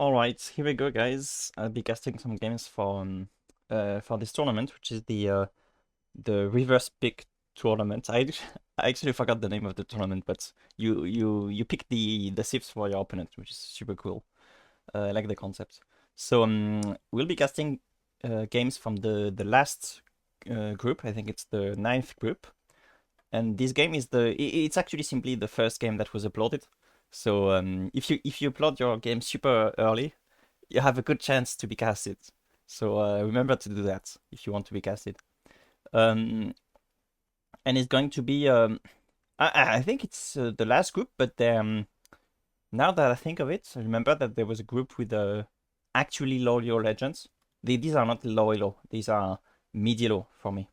Alright, here we go, guys. I'll be casting some games for this tournament, which is the reverse pick tournament. I actually forgot the name of the tournament, but you pick the civs for your opponent, which is super cool. I like the concept. So we'll be casting games from the last group. I think it's the ninth group, and this game is it's actually simply the first game that was uploaded. So if you upload your game super early, you have a good chance to be casted. So remember to do that if you want to be casted. Um, and it's going to be I think it's the last group, but now that I think of it, I remember that there was a group with actually low legends. These are not low, these are midi-low for me.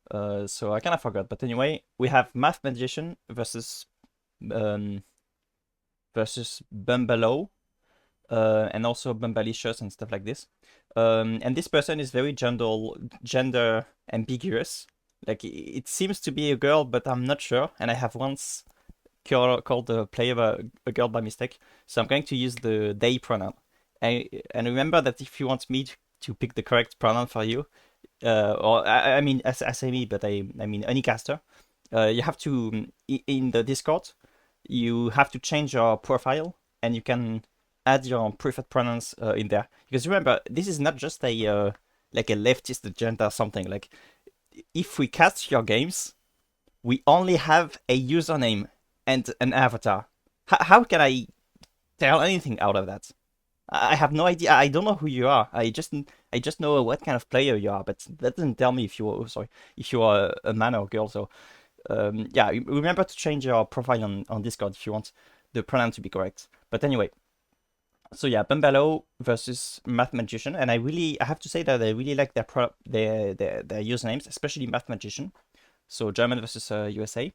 So I kind of forgot. But anyway, we have MathMagician um, versus Bumbaloe, and also Bumbalicious and stuff like this. And this person is very gender ambiguous. Like it seems to be a girl, but I'm not sure. And I have once called the player a girl by mistake, so I'm going to use the they pronoun. And remember that if you want me to pick the correct pronoun for you, or I mean, I say me, but I mean any caster, you have to in the Discord, you have to change your profile, and you can add your preferred pronouns in there. Because remember, this is not just a like a leftist agenda or something. Like if we cast your games, we only have a username and an avatar. How can I tell anything out of that? I have no idea. I don't know who you are. I just know what kind of player you are, but that doesn't tell me if you are, sorry, if you are a man or a girl. So yeah, remember to change your profile on Discord if you want the pronoun to be correct. But anyway, so yeah, Bumbaloe versus MathMagician, and I have to say that I really like their usernames, especially MathMagician. So German versus USA.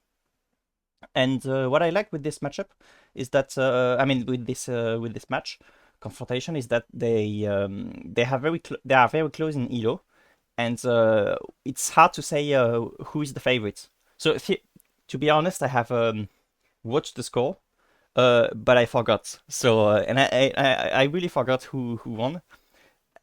And what I like with this matchup is that I mean with this match confrontation is that they are very close in elo, and it's hard to say who is the favorite. So to be honest, I have watched the score, but I forgot. So and I really forgot who won,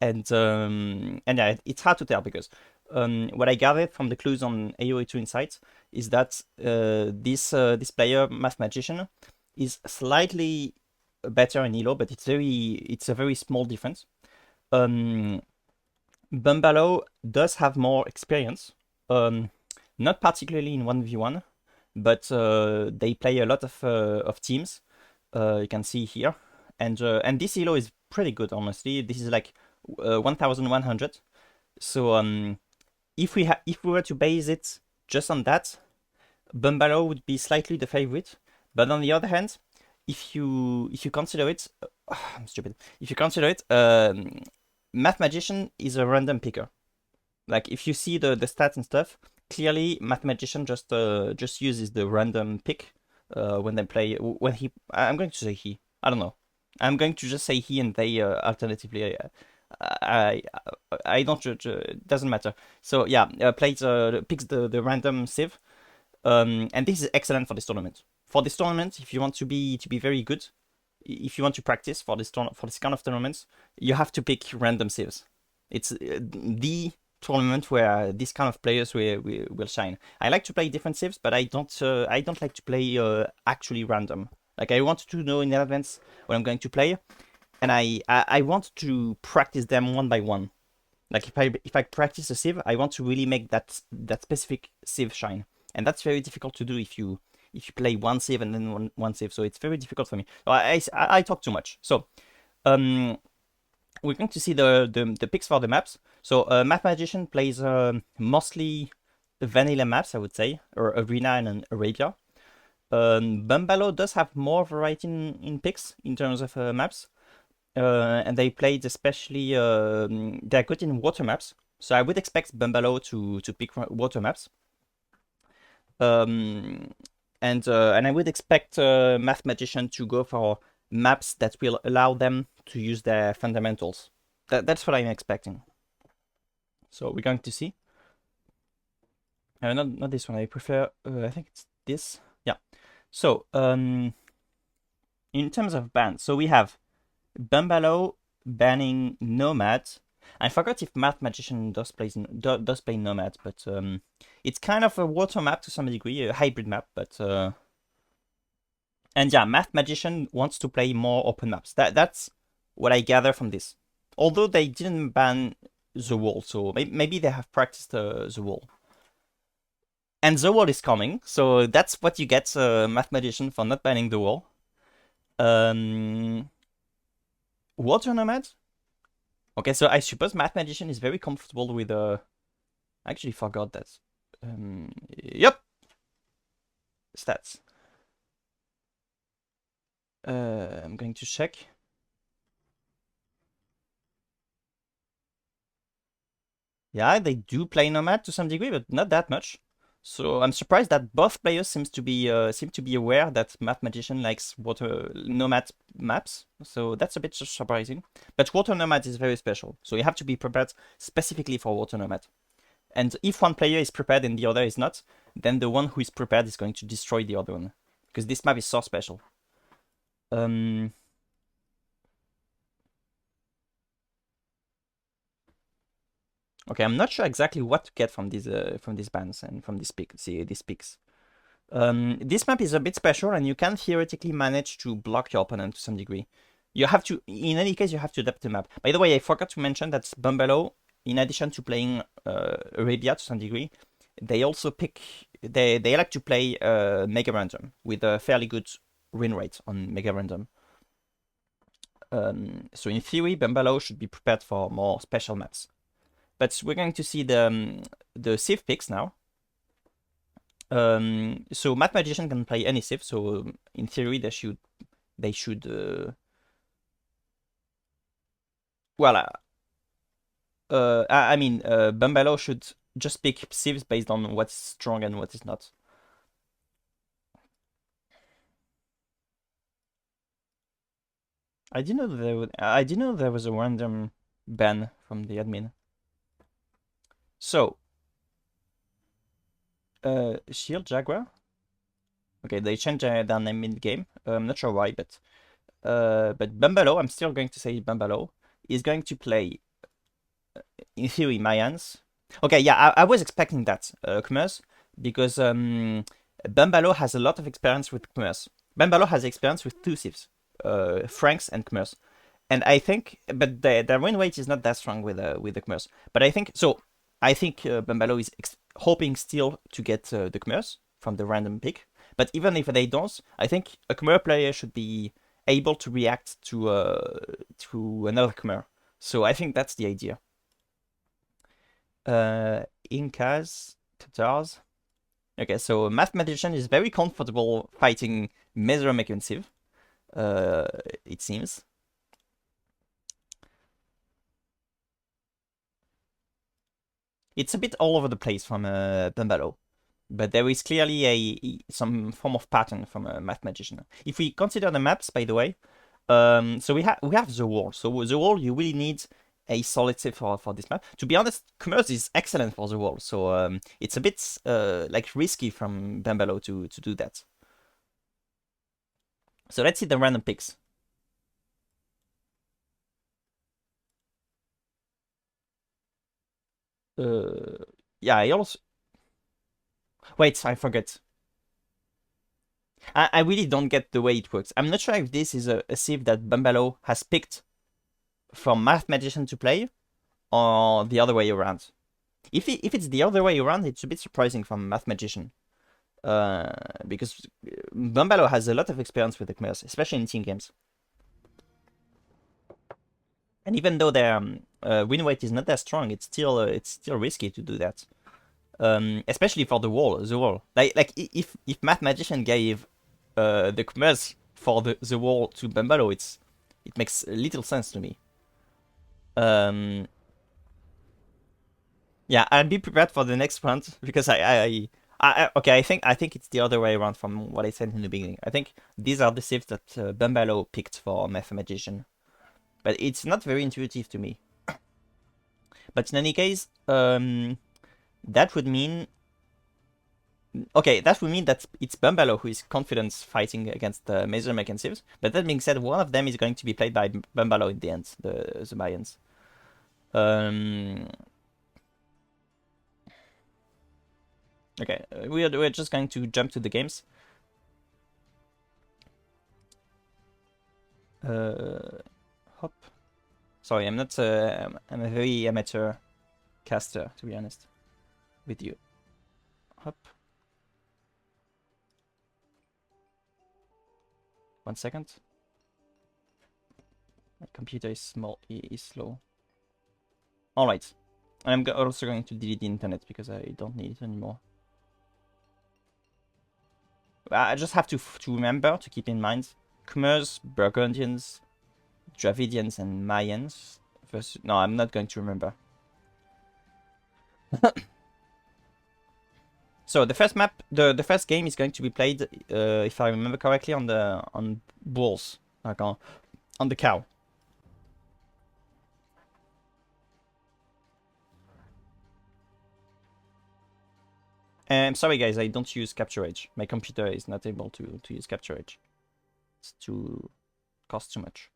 and yeah, it's hard to tell because what I gathered from the clues on AOE2 Insights is that this player MathMagician is slightly better in elo, but it's a very small difference. Um, Bumbaloe does have more experience, not particularly in 1v1, but they play a lot of teams. You can see here, and this elo is pretty good. Honestly, this is like 1100. So if we were to base it just on that, Bumbaloe would be slightly the favorite. But on the other hand, if you consider it, I'm stupid. If you consider it, MathMagician is a random picker. Like if you see the stats and stuff, clearly MathMagician just uses the random pick when they play when he. I'm going to say he. I don't know. I'm going to just say he and they alternatively. I I don't judge. It doesn't matter. So yeah, plays picks the random civ, and this is excellent for this tournament. For this tournament, if you want to be very good, if you want to practice for for this kind of tournaments, you have to pick random civs. It's the tournament where this kind of players will shine. I like to play different civs, but I don't like to play actually random. Like I want to know in advance what I'm going to play, and I want to practice them one by one. Like if I practice a civ, I want to really make that specific civ shine, and that's very difficult to do if you play one civ and then one civ. So it's very difficult for me. So I talk too much. So um, we're going to see the picks for the maps. So MathMagician plays mostly vanilla maps, I would say, or Arena and Arabia. Bumbaloe does have more variety in picks in terms of maps. And they played especially they're good in water maps, so I would expect Bumbaloe to pick water maps. Um, and I would expect MathMagician to go for maps that will allow them to use their fundamentals. That's what I'm expecting. So we're going to see. Not this one. I prefer. I think it's this. Yeah. So in terms of bans, so we have Bumbaloe banning Nomad. I forgot if MathMagician does play Nomad, but it's kind of a water map to some degree, a hybrid map, but and yeah, MathMagician wants to play more open maps. That's what I gather from this. Although they didn't ban the wall, so maybe they have practiced the wall. And the wall is coming, so that's what you get, MathMagician, for not banning the wall. Water Nomad? Okay, so I suppose MathMagician is very comfortable with I actually forgot that. Yep. Stats. I'm going to check. Yeah, they do play Nomad to some degree, but not that much. So I'm surprised that both players seem to be aware that MathMagician likes water Nomad maps. So that's a bit surprising. But water Nomad is very special, so you have to be prepared specifically for water Nomad. And if one player is prepared and the other is not, then the one who is prepared is going to destroy the other one, because this map is so special. Okay, I'm not sure exactly what to get from these bands and from these picks. This map is a bit special, and you can theoretically manage to block your opponent to some degree. You have to, in any case, you have to adapt the map. By the way, I forgot to mention that Bumbaloe, in addition to playing Arabia to some degree, they also they like to play Mega Random with a fairly good win rate on Mega Random. So in theory, Bumbaloe should be prepared for more special maps. But we're going to see the civ picks now. So MathMagician can play any civ, so in theory they should well I mean Bumbaloe should just pick civs based on what's strong and what is not. I didn't know there was a random ban from the admin. So Shield Jaguar. Okay, they changed their name mid game. I'm not sure why, but Bumbaloe, I'm still going to say Bumbaloe, is going to play, in theory, Mayans. Okay, yeah, I was expecting that, Commerce, because Bumbaloe has a lot of experience with Commerce. Bumbaloe has experience with two civs, Franks and Commerce. And I think, but their win rate is not that strong with the Commerce. But I think, Bumbaloe is hoping still to get the Commerce from the random pick. But even if they don't, I think a Khmer player should be able to react to another Khmer. So I think that's the idea. Incas, Tatars. Okay, so MathMagician is very comfortable fighting Mesoamerican civ, it seems. It's a bit all over the place from Bumbaloe, but there is clearly some form of pattern from a MathMagician. If we consider the maps, by the way, so we have the wall. So the wall, you really need a solid civ for this map. To be honest, Commerce is excellent for the wall, so it's a bit like risky from Bumbaloe to do that. So let's see the random picks. Yeah, I also wait. I forget. I really don't get the way it works. I'm not sure if this is a civ that Bumbaloe has picked from MathMagician to play, or the other way around. If it's the other way around, it's a bit surprising from MathMagician. Because Bumbaloe has a lot of experience with the Khmers, especially in team games. And even though their win rate is not that strong, it's still risky to do that. Especially for the wall. Like if MathMagician gave the Khmers for the wall to Bumbaloe, it makes little sense to me. Yeah, I'll be prepared for the next round because okay, I think it's the other way around from what I said in the beginning. I think these are the civs that Bumbaloe picked for MathMagician, but it's not very intuitive to me. But in any case, that would mean Okay, that would mean that it's Bumbaloe who is confident fighting against Mesomek and civs. But that being said, one of them is going to be played by Bumbaloe in the end, the Mayans. Okay, we're just going to jump to the games. Hop. Sorry, I'm not. I'm a very amateur caster, to be honest with you. Hop. 1 second. My computer is slow. All right, and I'm also going to delete the internet because I don't need it anymore. I just have to remember to keep in mind Khmers, Burgundians, Dravidians, and Mayans. Versus, no, I'm not going to remember. So the first map, the first game is going to be played, if I remember correctly, on bulls, like on the cow. I'm sorry guys, I don't use Capture Age. My computer is not able to use Capture Age. It's too costs too much.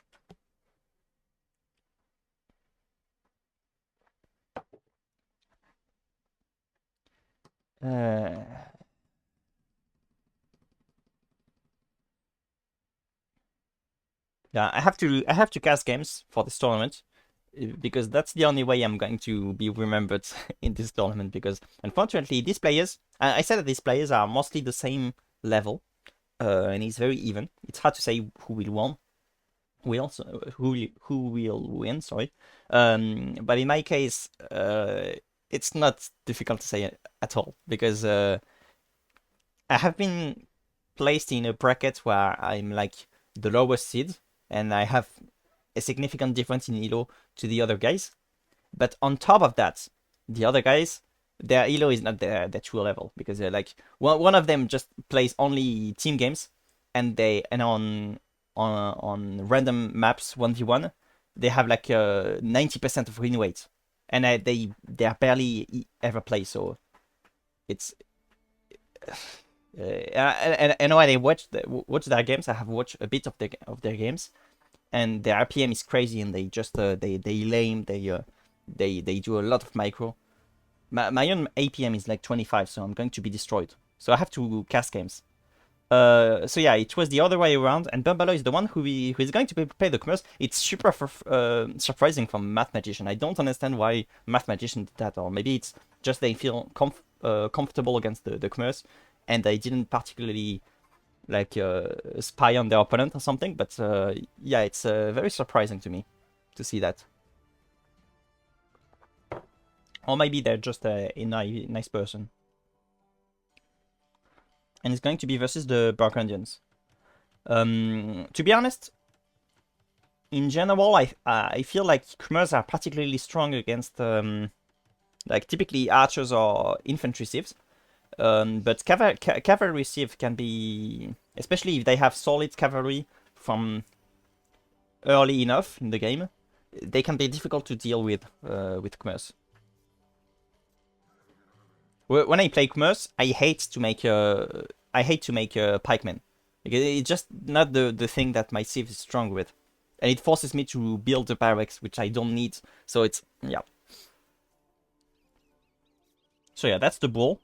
Yeah, I have to cast games for this tournament because that's the only way I'm going to be remembered in this tournament. Because unfortunately, these players, I said that these players are mostly the same level, and it's very even. It's hard to say who will win. Who will win? Sorry, but in my case, it's not difficult to say at all because I have been placed in a bracket where I'm like the lowest seed, and I have a significant difference in elo to the other guys. But on top of that, the other guys, their elo is not their true level because they're like one of them just plays only team games, and on random maps 1v1, they have like 90% of win rate, and they are barely ever play. So it's and when I watch their games, I have watched a bit of their games, and their RPM is crazy, and they just they lame, they do a lot of micro. My own APM is like 25, so I'm going to be destroyed. So I have to cast games. So yeah, it was the other way around, and Bumbaloe is the one who is going to play the commerce. It's super surprising from MathMagician. I don't understand why MathMagician did that, or maybe it's just they feel comfortable against the commerce, and they didn't particularly like spy on their opponent or something. But yeah, it's very surprising to me to see that. Or maybe they're just a nice person. And it's going to be versus the Burgundians. To be honest, in general, I feel like Khmers are particularly strong against like typically archers or infantry civs. But cavalry civ can be, especially if they have solid cavalry from early enough in the game, they can be difficult to deal with Khmers. When I play Khmers, I hate to make a pikeman. It's just not the thing that my civ is strong with, and it forces me to build a barracks which I don't need. So it's yeah. So yeah, that's the bull.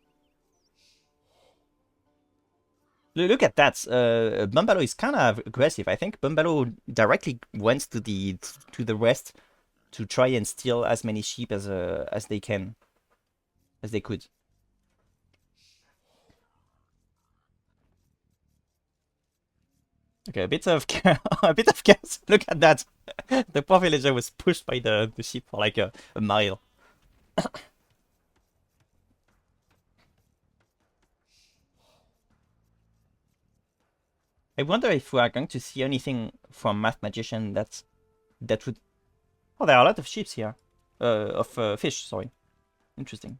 Look at that. Bumbaloe is kind of aggressive. I think Bumbaloe directly went to the west to try and steal as many sheep as they can, as they could. Okay, a bit of a bit of chaos. Look at that. The poor villager was pushed by the sheep for like a mile. I wonder if we are going to see anything from MathMagician that would. Oh, there are a lot of sheep here. Of fish, sorry. Interesting.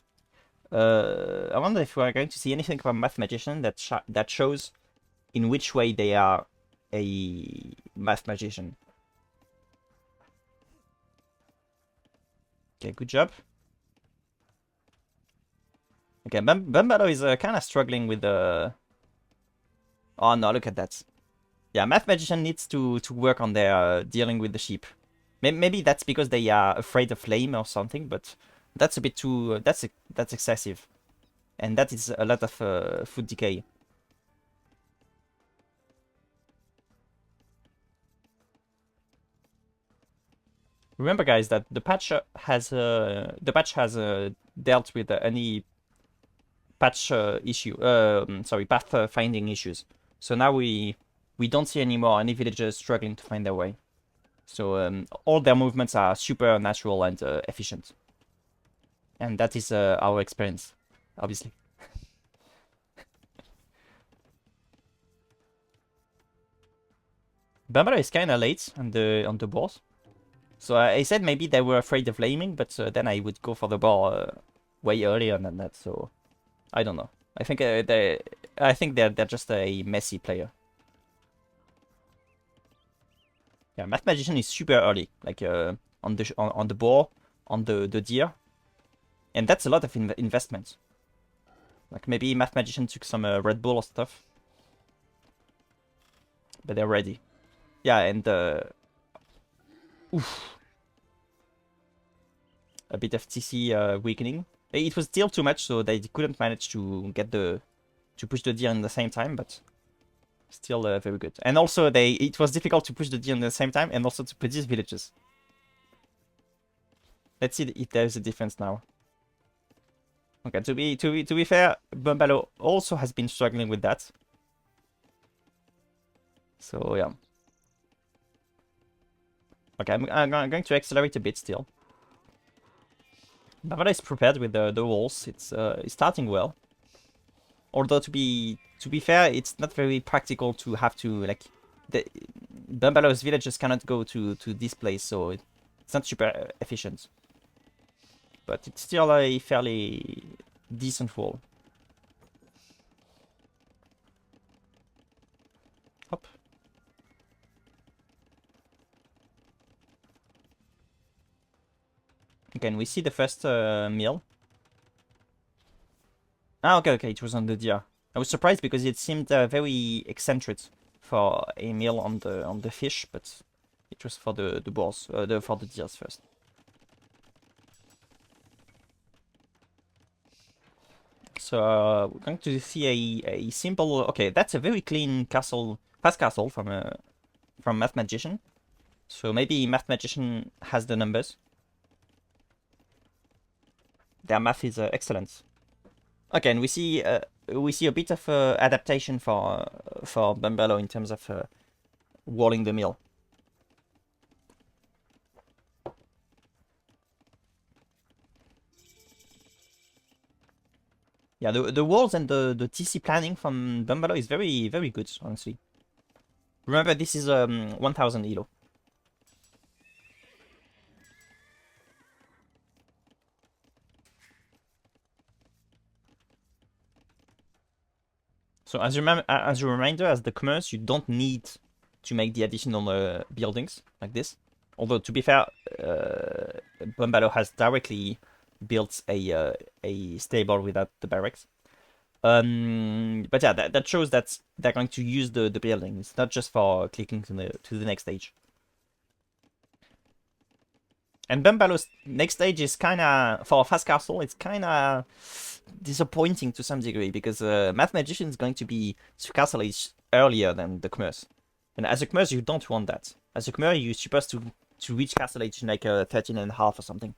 I wonder if we are going to see anything from MathMagician that shows in which way they are a MathMagician. Okay, good job. Okay, Bumbaloe is kind of struggling with the... Oh no, look at that. Yeah, MathMagician needs to work on their dealing with the sheep. Maybe that's because they are afraid of flame or something, but that's a bit too... that's excessive. And that is a lot of food decay. Remember, guys, that the patch has dealt with any patch issue. Sorry, path finding issues. So now we don't see anymore any villagers struggling to find their way. So all their movements are super natural and efficient. And that is our experience, obviously. Bumbaloe is kind of late on the board. So I said maybe they were afraid of laming, but then I would go for the ball way earlier than that. So I don't know. I think they're just a messy player. Yeah, MathMagician is super early, like on the boar, on the deer, and that's a lot of investment. Like maybe MathMagician took some Red Bull or stuff, but they're ready. Yeah, and oof, a bit of TC weakening. It was still too much, so they couldn't manage to get to push the deer in the same time, but still very good. And also it was difficult to push the deer in the same time and also to produce villages. Let's see if there's a difference now. Okay, to be fair, Bumbaloe also has been struggling with that. So yeah. Okay, I'm going to accelerate a bit still. Bumbaloe is prepared with the walls. It's starting well. Although to be fair, it's not very practical to have to like the Bumbaloe's villagers cannot go to this place, so it's not super efficient. But it's still a fairly decent wall. Hop. Again, we see the first mill. Ah, okay, it was on the deer. I was surprised because it seemed very eccentric for a mill on the fish, but it was for the boars, for the deers first. So we're going to see a simple. Okay, that's a very clean castle, fast castle from MathMagician. So maybe MathMagician has the numbers. Their math is excellent. Okay, and we see a bit of adaptation for Bumbaloe in terms of walling the mill. Yeah, the walls and the TC planning from Bumbaloe is very, very good, honestly. Remember, this is 1000 elo. So as a reminder, as the commerce, you don't need to make the additional buildings like this. Although to be fair, Bumbaloe has directly built a stable without the barracks. But yeah, that shows that they're going to use the building. It's not just for clicking to the next stage. And Bumbaloe's next stage is kind of, for a fast castle, it's kind of disappointing to some degree because MathMagician is going to be to castle age earlier than the commerce. And as a commerce, you don't want that. As a commerce, you're supposed to reach castle age in like 13.5 or something.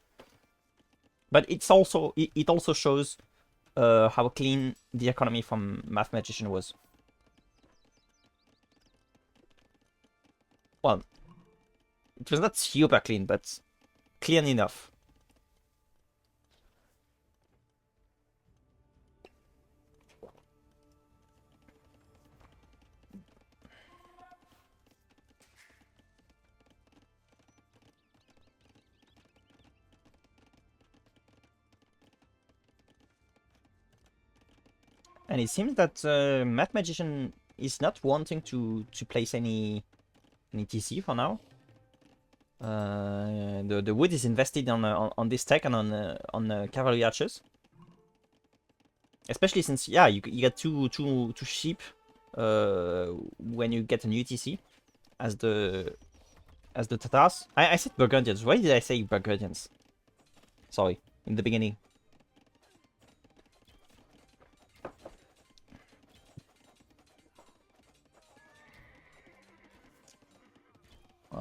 But it also shows how clean the economy from MathMagician was. Well, it was not super clean, but clean enough. And it seems that MathMagician is not wanting to place any TC for now. The wood is invested on this tech and on cavalry archers. Especially since, yeah, you get two sheep when you get an UTC as the Tatars. I said Burgundians. Why did I say Burgundians? Sorry, in the beginning.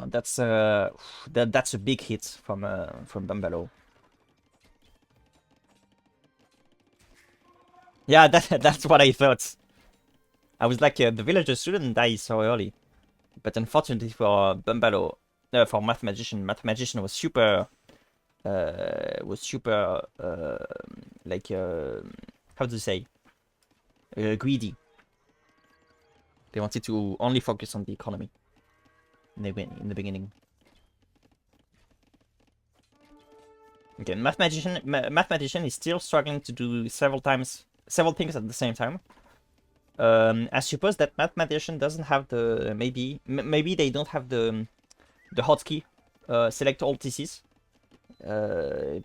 That's that's a big hit from Bumbaloe. Yeah, that's what I thought. I was like, the villagers shouldn't die so early, but unfortunately for Bumbaloe, for Mathmagician was super like how to say greedy. They wanted to only focus on the economy in the beginning. Okay, Mathmagician is still struggling to do several things at the same time. I suppose that Mathmagician doesn't have the maybe they don't have the hotkey select all TCs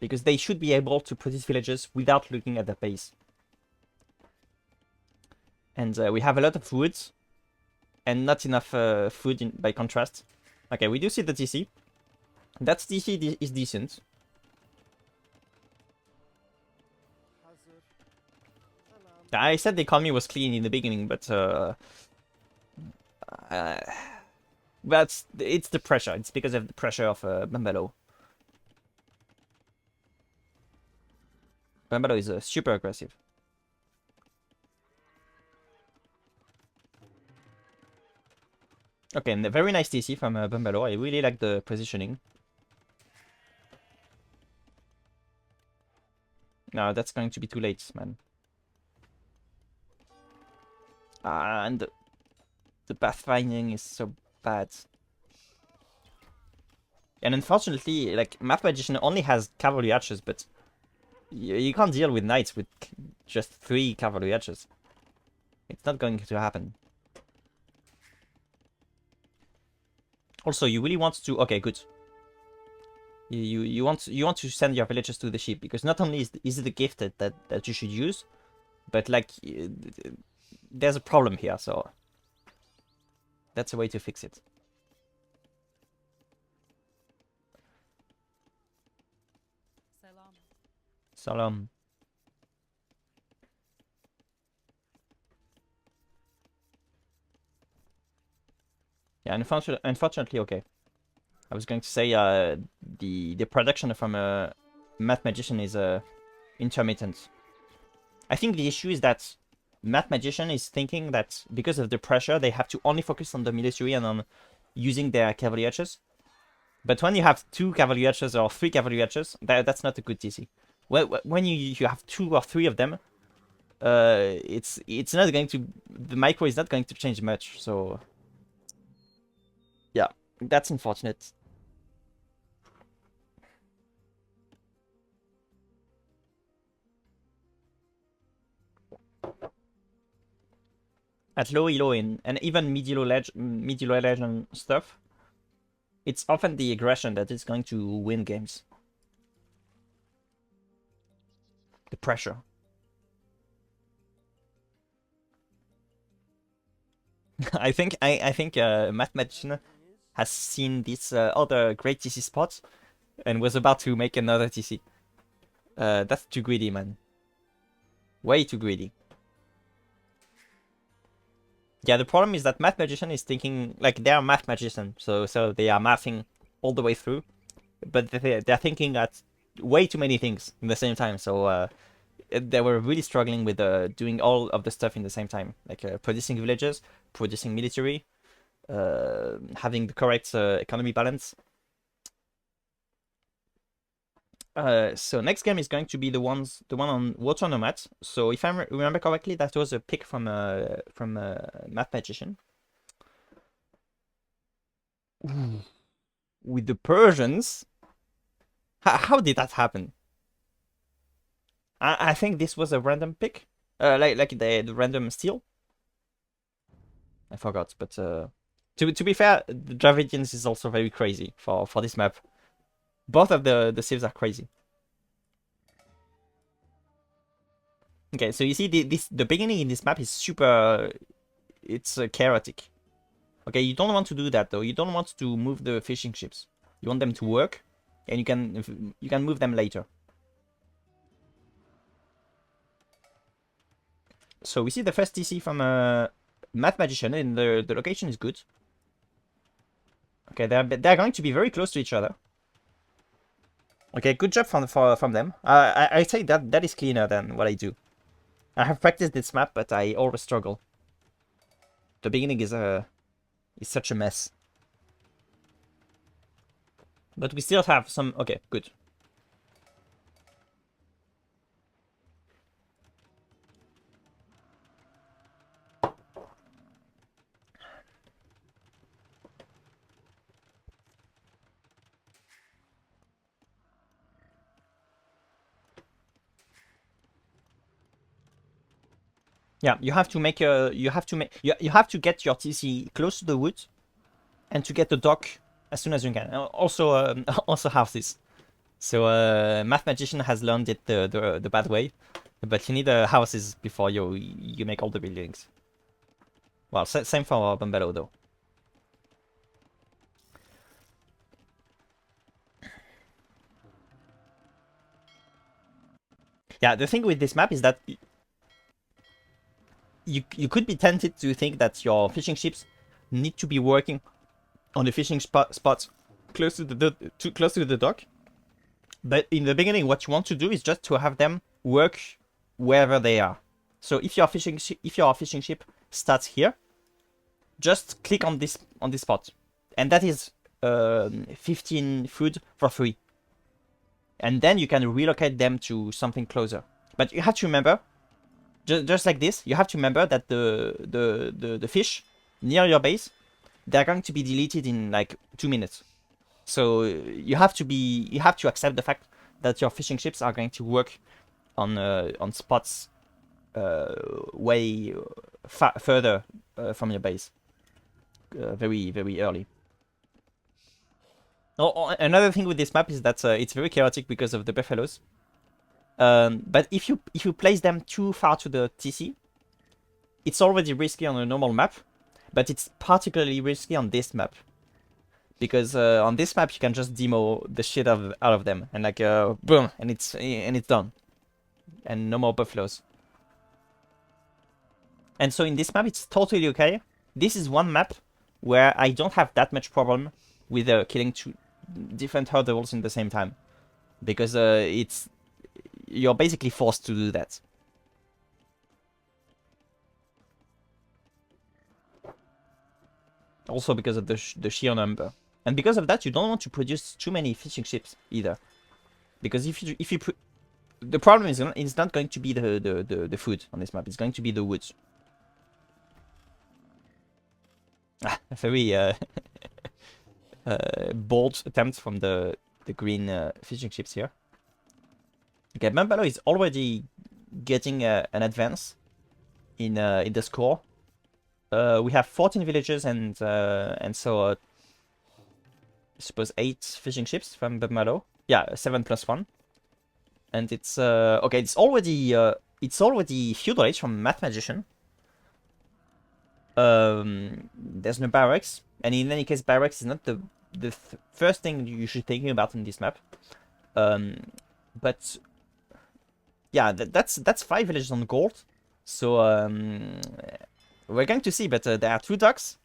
because they should be able to produce villages without looking at the base. And we have a lot of wood and not enough food by contrast. Okay, we do see the TC. That TC is decent. I said the economy was clean in the beginning, but it's the pressure. It's because of the pressure of Bumbaloe. Bumbaloe is super aggressive. Okay, and a very nice TC from Bumbaloe. I really like the positioning. No, that's going to be too late, man. And the pathfinding is so bad. And unfortunately, like, Mathmagician only has cavalry archers, but you can't deal with knights with just 3 cavalry archers. It's not going to happen. Also, you really want to... Okay, good. You want to send your villagers to the ship, because not only is it a gift that you should use, but like there's a problem here, so that's a way to fix it. Salam. Yeah, unfortunately, okay. I was going to say the production from a Mathmagician is intermittent. I think the issue is that Mathmagician is thinking that because of the pressure, they have to only focus on the military and on using their cavalry archers. But when you have 2 cavalry archers or 3 cavalry archers, that's not a good TC. When you have 2 or 3 of them, it's not going to... The micro is not going to change much, so... Yeah, that's unfortunate. At low elo and even mid-elo legend stuff, it's often the aggression that is going to win games. The pressure. I think Mathmagician has seen this other great TC spot and was about to make another TC. That's too greedy, man. Way too greedy. Yeah, the problem is that Mathmagician is thinking, like, they are Mathmagician, so they are mathing all the way through, but they're thinking at way too many things in the same time, so they were really struggling with doing all of the stuff in the same time, like producing villages, producing military, having the correct economy balance. So next game is going to be the one on Water Nomad. So if I remember correctly, that was a pick from Mathmagician. With the Persians, how did that happen? I think this was a random pick, like the random steal. I forgot, but to be fair, the Dravidians is also very crazy for this map. Both of the civs are crazy. Okay, so you see the beginning in this map is super, it's chaotic. Okay, you don't want to do that though. You don't want to move the fishing ships. You want them to work, and you can move them later. So we see the first TC from MathMagician, and the location is good. Okay, they're going to be very close to each other. Okay, good job from them. I say that is cleaner than what I do. I have practiced this map, but I always struggle. The beginning is such a mess. But we still have some. Okay, good. Yeah, you have to make you have to get your TC close to the wood, and to get the dock as soon as you can. Also, also houses. So MathMagician has learned it the bad way, but you need houses before you make all the buildings. Well, same for Bumbaloe though. Yeah, the thing with this map is that you could be tempted to think that your fishing ships need to be working on the fishing spots close to the dock. But in the beginning, what you want to do is just to have them work wherever they are. So if your fishing ship starts here, just click on this spot, and that is 15 food for free. And then you can relocate them to something closer. But you have to remember, just like this, you have to remember that the fish near your base, they're going to be deleted in like 2 minutes. So you have to accept the fact that your fishing ships are going to work on spots way further from your base, very early. Another thing with this map is that it's very chaotic because of the buffaloes. But if you place them too far to the TC, it's already risky on a normal map, but it's particularly risky on this map. Because on this map you can just demo the shit out of them, and like boom, and it's done, and no more buffaloes. And so in this map it's totally okay. This is one map where I don't have that much problem with killing two different hurdles in the same time, because you're basically forced to do that. Also because of the sheer number. And because of that, you don't want to produce too many fishing ships either, because if you the problem is it's not going to be the food on this map. It's going to be the woods. A very bold attempt from the green fishing ships here. Okay, Bumbaloe is already getting an advance in the score. We have 14 villages and so I suppose 8 fishing ships from Bumbaloe. Yeah, 7 plus 1. And it's okay. It's already feudal age from MathMagician. There's no barracks, and in any case, barracks is not the first thing you should think about in this map. But yeah, that's 5 villages on gold. So we're going to see, but there are 2 docks.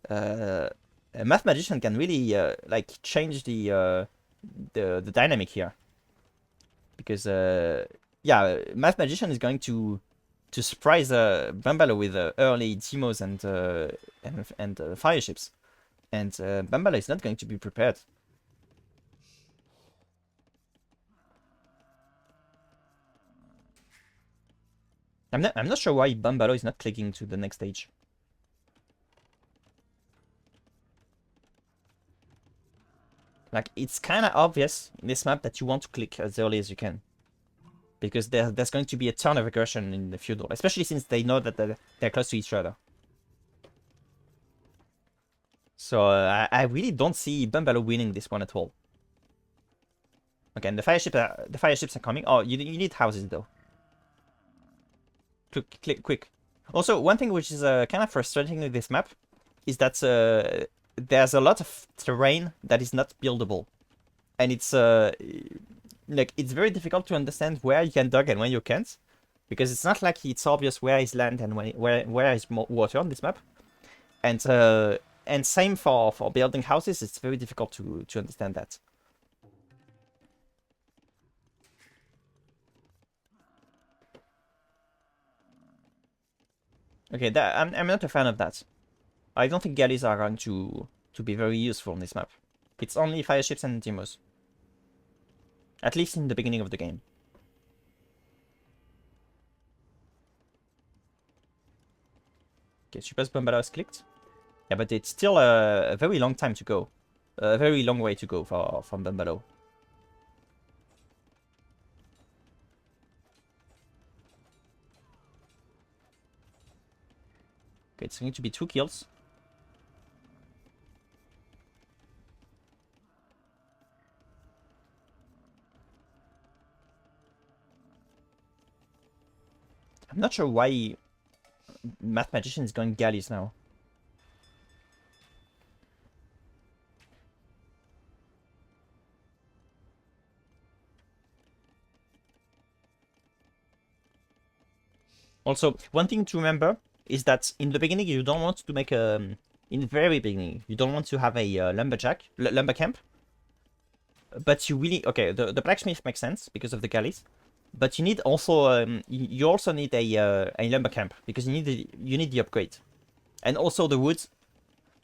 A MathMagician can really like change the dynamic here, because yeah, MathMagician is going to surprise Bumbaloe with early demos and fire ships, and Bumbaloe is not going to be prepared. I'm not sure why Bumbaloe is not clicking to the next stage. Like, it's kind of obvious in this map that you want to click as early as you can, because there's going to be a ton of aggression in the feudal, especially since they know that they're close to each other. So I really don't see Bumbaloe winning this one at all. Okay, and the fire ships are coming. Oh, you need houses though. quick. Also, one thing which is kind of frustrating with this map is that there's a lot of terrain that is not buildable, and it's like it's very difficult to understand where you can dug and when you can't, because it's not like it's obvious where is land and where is water on this map, and same for building houses. It's very difficult to understand that. Okay, I'm not a fan of that. I don't think galleys are going to be very useful on this map. It's only fire ships and demos. At least in the beginning of the game. Okay, suppose Bumbaloe is clicked. Yeah, but it's still a very long time to go. A very long way to go from Bumbaloe. Okay, it's going to be 2 kills. I'm not sure why MathMagician is going galleys now. Also, one thing to remember is that in the beginning you don't want to make a... In the very beginning, you don't want to have a lumber camp. But you really... Okay, the blacksmith makes sense because of the galleys. But you need also... you also need a lumber camp because you need the upgrade. And also the wood.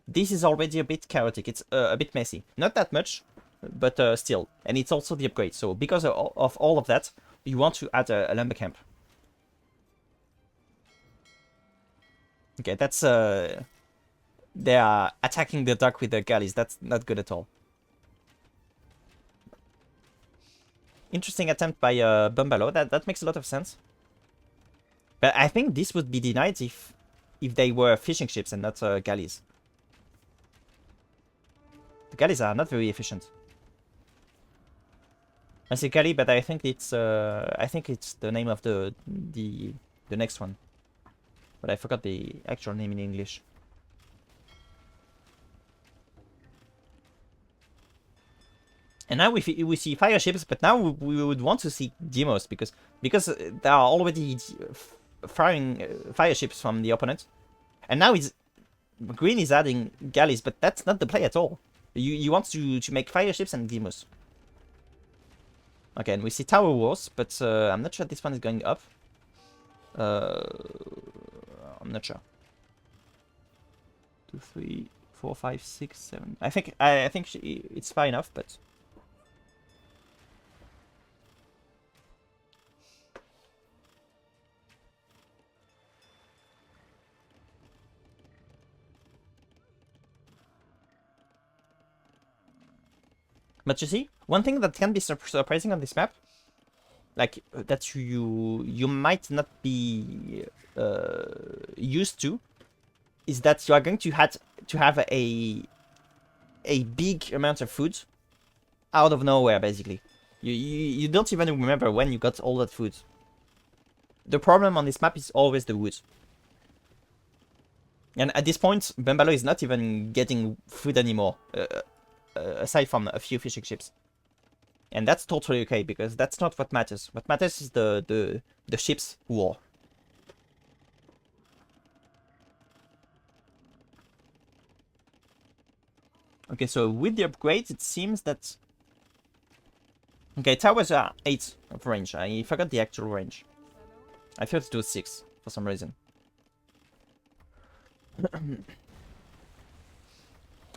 This is already a bit chaotic. It's a bit messy. Not that much, but still. And it's also the upgrade. So because of all of that, you want to add a lumber camp. Okay, that's... they are attacking the duck with the galleys. That's not good at all. Interesting attempt by Bumbaloe. That makes a lot of sense. But I think this would be denied if they were fishing ships and not galleys. The galleys are not very efficient. I say galley, but I think it's the name of the next one. But I forgot the actual name in English. And now we see fire ships, but now we would want to see demos because there are already firing fire ships from the opponent, and now green is adding galleys, but that's not the play at all. You want to make fire ships and demos. Okay, and we see tower wars, but I'm not sure this one is going up. I'm not sure. 2, 3, 4, 5, 6, 7. I think it's far enough, but. But you see, one thing that can be surprising on this map, like that you might not be used to, is that you are going to have a big amount of food out of nowhere. Basically, you don't even remember when you got all that food. The problem on this map is always the wood. And at this point, Bumbaloe is not even getting food anymore. Aside from a few fishing ships. And that's totally okay, because that's not what matters. What matters is the ships war. Okay, so with the upgrades, it seems that... Okay, towers are 8 of range. I forgot the actual range. I thought it was 6, for some reason.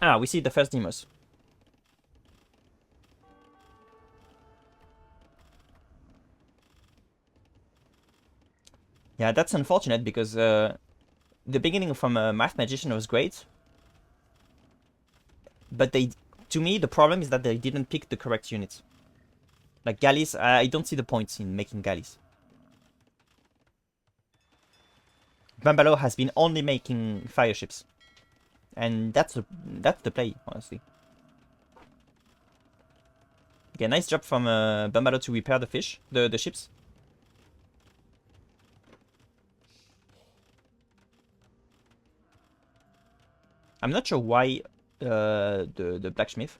We see the first demos. Yeah, that's unfortunate because the beginning from MathMagician was great. But to me, the problem is that they didn't pick the correct units. Like galleys, I don't see the points in making galleys. Bumbaloe has been only making fire ships. And that's the play, honestly. Okay, nice job from Bumbaloe to repair the ships. I'm not sure why the blacksmith.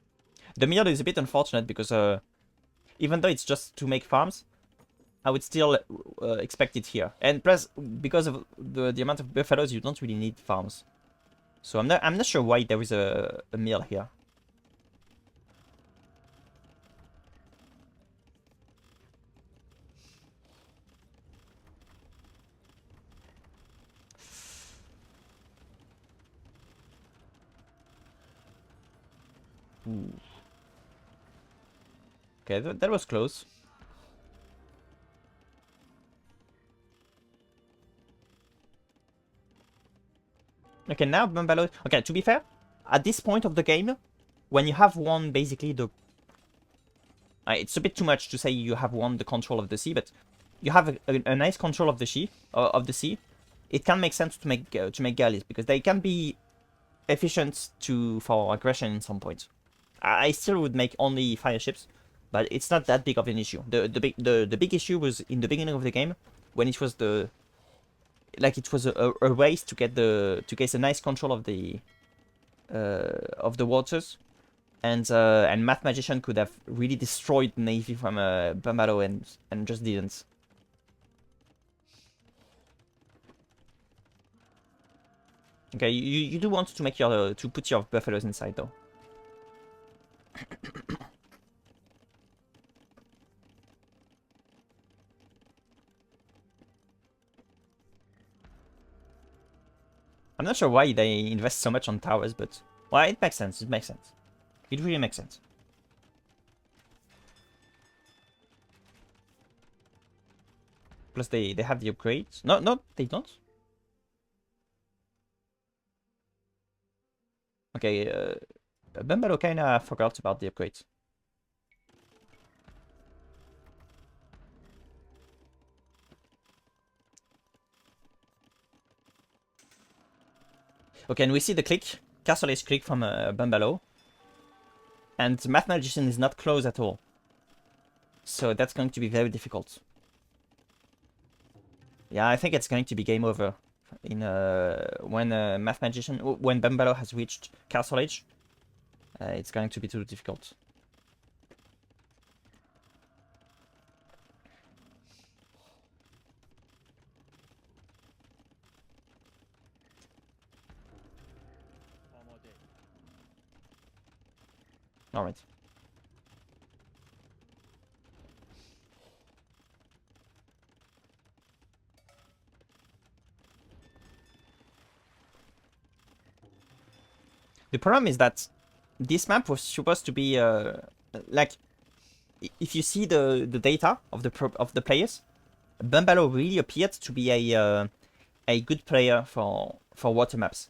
The mill is a bit unfortunate because even though it's just to make farms, I would still expect it here. And plus, because of the amount of buffaloes, you don't really need farms. So I'm not sure why there is a mill here. Ooh. Okay, that was close. Okay, now Bumbaloe. Okay, to be fair, at this point of the game, when you have won basically the... it's a bit too much to say you have won the control of the sea, but you have a nice control of the sea. It can make sense to make galleys because they can be efficient for aggression in some points. I still would make only fire ships, but it's not that big of an issue. The big issue was in the beginning of the game when it was a race to get a nice control of the waters, and MathMagician could have really destroyed the navy from Bumbaloe and just didn't. Okay, you do want to make to put your buffaloes inside though. I'm not sure why they invest so much on towers, but well, it makes sense. It makes sense. It really makes sense. Plus they have the upgrades. No, they don't. Okay, Bumbaloe kinda forgot about the upgrades. Okay, and we see the click, Castle Age click from Bumbaloe. And MathMagician is not close at all. So that's going to be very difficult. Yeah, I think it's going to be game over in when Bumbaloe has reached Castle Age. It's going to be too difficult. All right. The problem is that this map was supposed to be like, if you see the data of the players, Bumbaloe really appeared to be a good player for water maps.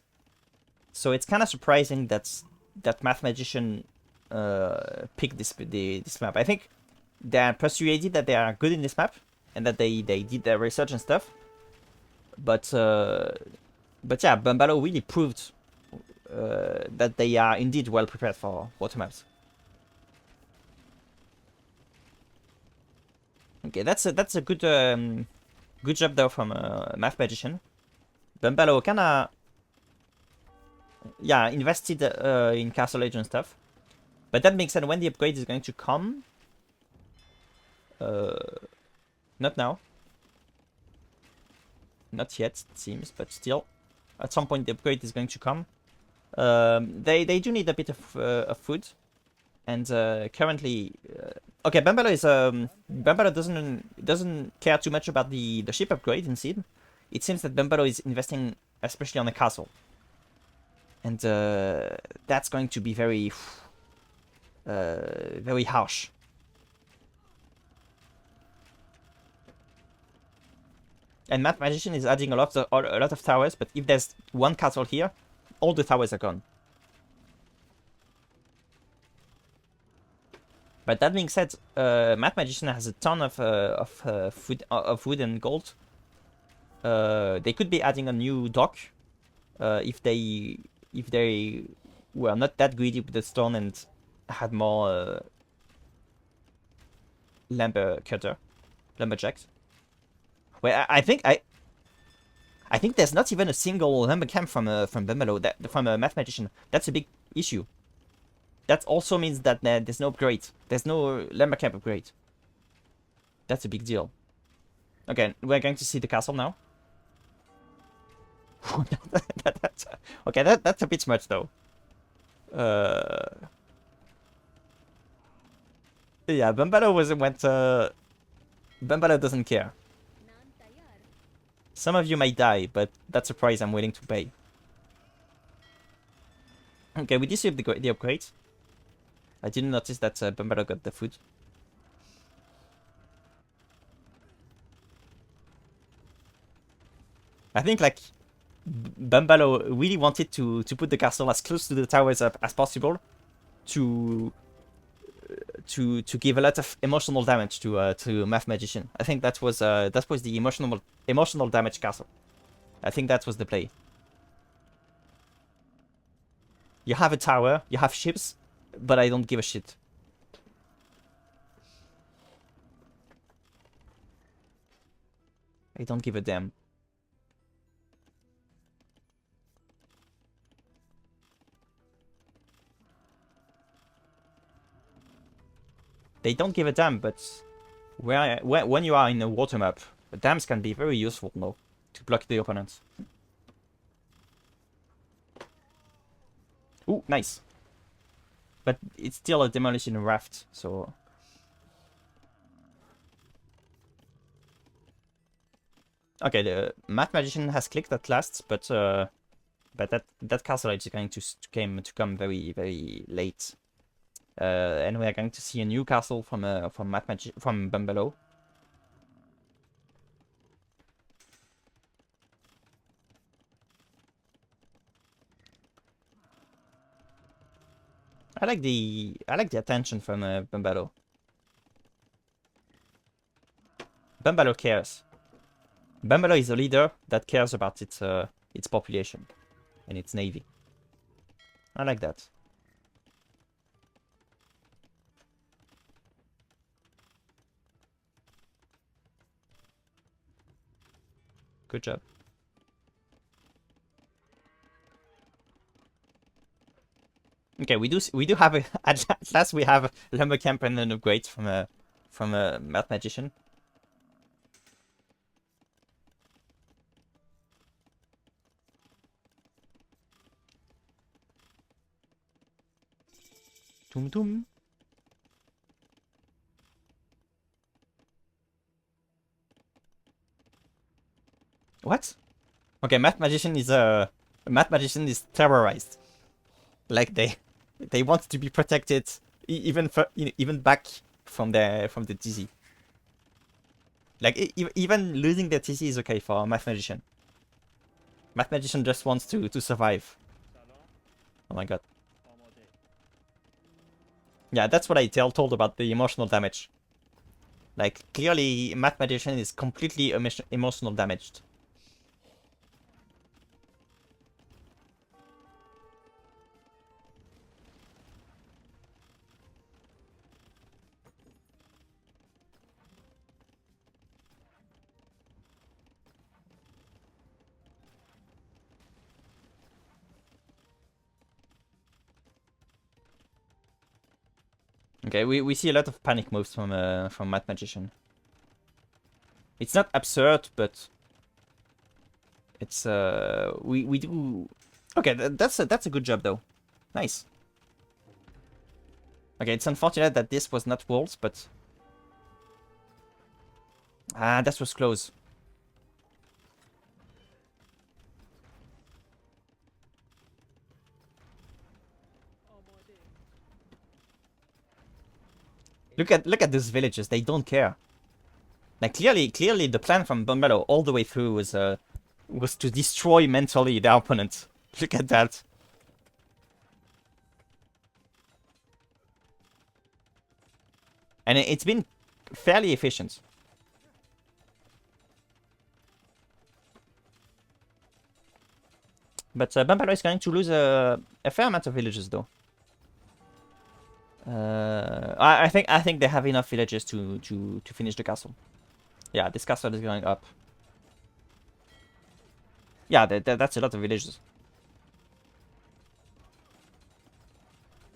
So it's kind of surprising that MathMagician picked this map. I think they are persuaded that they are good in this map and that they did their research and stuff. But yeah, Bumbaloe really proved that they are indeed well prepared for water maps. Okay, that's a good good job though from MathMagician. Bumbaloe kinda invested in Castle Age and stuff, but that makes sense when the upgrade is going to come. Not now. Not yet, it seems, but still, at some point the upgrade is going to come. They do need a bit of food, and currently, okay, Bumbaloe doesn't care too much about the ship upgrade. Instead, it seems that Bumbaloe is investing especially on the castle, and that's going to be very very harsh. And MathMagician is adding a lot of towers, but if there's one castle here, all the towers are gone. But that being said, MathMagician has a ton of wood and gold. They could be adding a new dock if they were not that greedy with the stone and had more lumberjacks. Well, I think I think there's not even a single lumber camp from Bumbaloe, from a Mathmagician. That's a big issue. That also means that there's no upgrade. There's no lumber camp upgrade. That's a big deal. Okay, we're going to see the castle now. Okay, that's a bit much though. Yeah, Bumbaloe went. Bumbaloe doesn't care. Some of you may die, but that's a price I'm willing to pay. Okay, we disable the upgrade. I didn't notice that Bumbaloe got the food. I think like Bumbaloe really wanted to put the castle as close to the towers as possible to give a lot of emotional damage to Mathmagician. I think that was the emotional damage castle. I think that was the play. You have a tower, you have ships, but I don't give a shit. I don't give a damn. They don't give a damn, but when you are in a water map, the dams can be very useful, no, to block the opponents. Ooh, nice. But it's still a demolition raft, so... Okay, the Mathmagician has clicked at last, but that castle is going to come very, very late. And we are going to see a new castle from Bumbaloe. I like the attention from Bumbaloe. Bumbaloe cares. Bumbaloe is a leader that cares about its population and its navy. I like that. Good job. Okay, we do have at last we have lumber camp and an upgrade from a Mathmagician. Tum tum. What? Okay, Mathmagician is terrorized. Like they want to be protected even back from the TC. Like even losing their TC is okay for Mathmagician. Mathmagician just wants to survive. Oh my god. Yeah, that's what I told about the emotional damage. Like clearly Mathmagician is completely emotional damaged. Okay, we see a lot of panic moves from Mathmagician. It's not absurd, but it's we do. Okay, that's a good job though. Nice. Okay, it's unfortunate that this was not walls, but that was close. Look at these villages. They don't care. Like clearly, the plan from Bumbaloe all the way through was to destroy mentally the opponent. Look at that. And it's been fairly efficient. But Bumbaloe is going to lose a fair amount of villages, though. I think they have enough villages to finish the castle. Yeah, this castle is going up. Yeah, that's a lot of villages.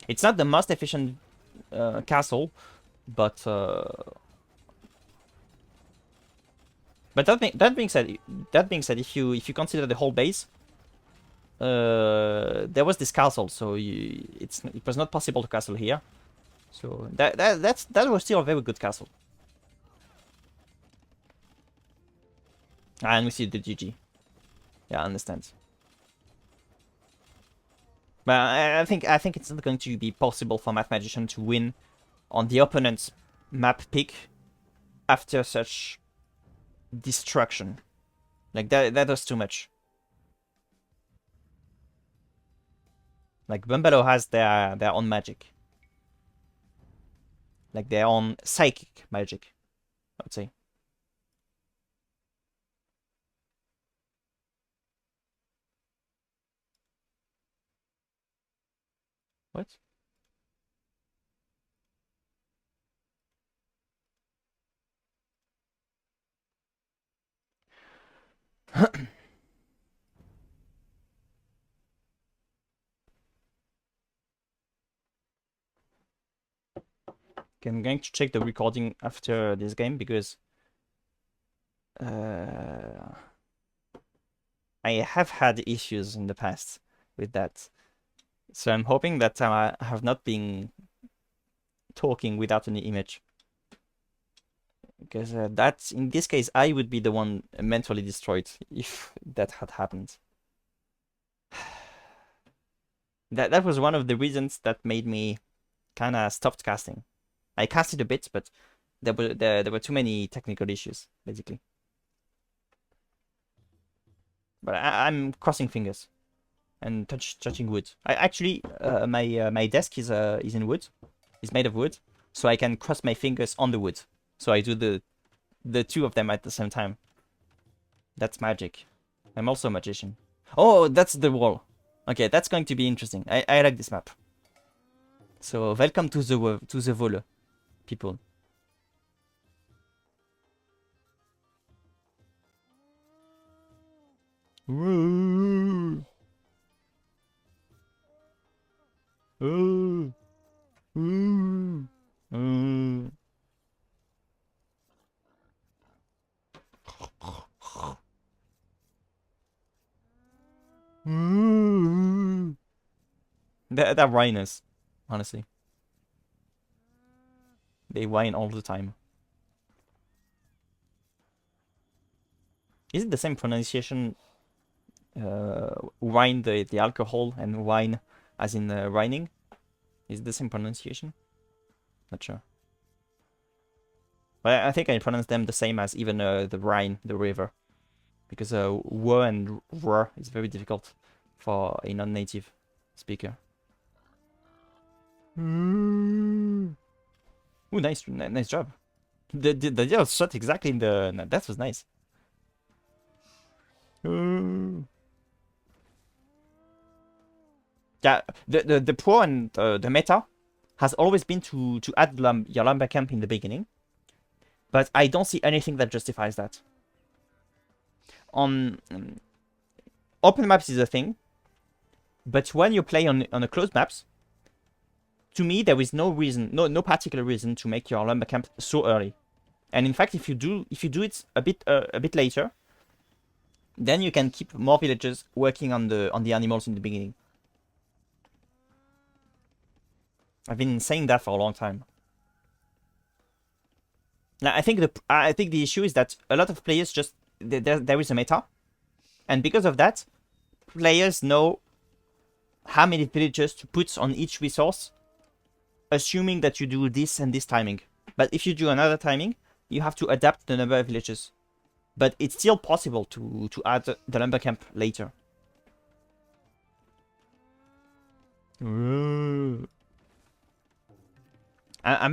It's not the most efficient castle, but that being said, if you consider the whole base, there was this castle, so it was not possible to castle here. So that was still a very good castle. And we see the GG. Yeah, I understand. But I think it's not going to be possible for MathMagician to win on the opponent's map pick after such destruction. Like that was too much. Like Bumbaloe has their own magic. Like their own psychic magic, I would say. What? Okay, I'm going to check the recording after this game because I have had issues in the past with that. So I'm hoping that I have not been talking without any image. Because that's, in this case, I would be the one mentally destroyed if that had happened. That was one of the reasons that made me kind of stopped casting. I casted a bit, but there were too many technical issues, basically. But I'm crossing fingers and touching wood. I actually my desk is in wood. It's made of wood, so I can cross my fingers on the wood. So I do the two of them at the same time. That's magic. I'm also a magician. Oh, that's the wall. Okay, that's going to be interesting. I like this map. So welcome to the Vole, people. Ooh. Ooh. Ooh. Ooh. Ooh. They're whiners, honestly. They whine all the time. Is it the same pronunciation? Wine the alcohol and wine as in whining? Is it the same pronunciation? Not sure. But I think I pronounce them the same as even the Rhine, the river. Because w and r is very difficult for a non-native speaker. Ooh, nice job. The deal shot exactly in the... No, that was nice. Ooh. Yeah, the pro and the meta has always been to add your lumber camp in the beginning. But I don't see anything that justifies that. On open maps is a thing, but when you play on a closed maps, to me there is no reason, no particular reason to make your lumber camp so early. And in fact, if you do it a bit later, then you can keep more villagers working on the animals in the beginning. I've been saying that for a long time. Now, I think the issue is that a lot of players just there is a meta, and because of that, players know how many villagers to put on each resource, assuming that you do this and this timing. But if you do another timing, you have to adapt the number of villages. But it's still possible to add the lumber camp later. I'm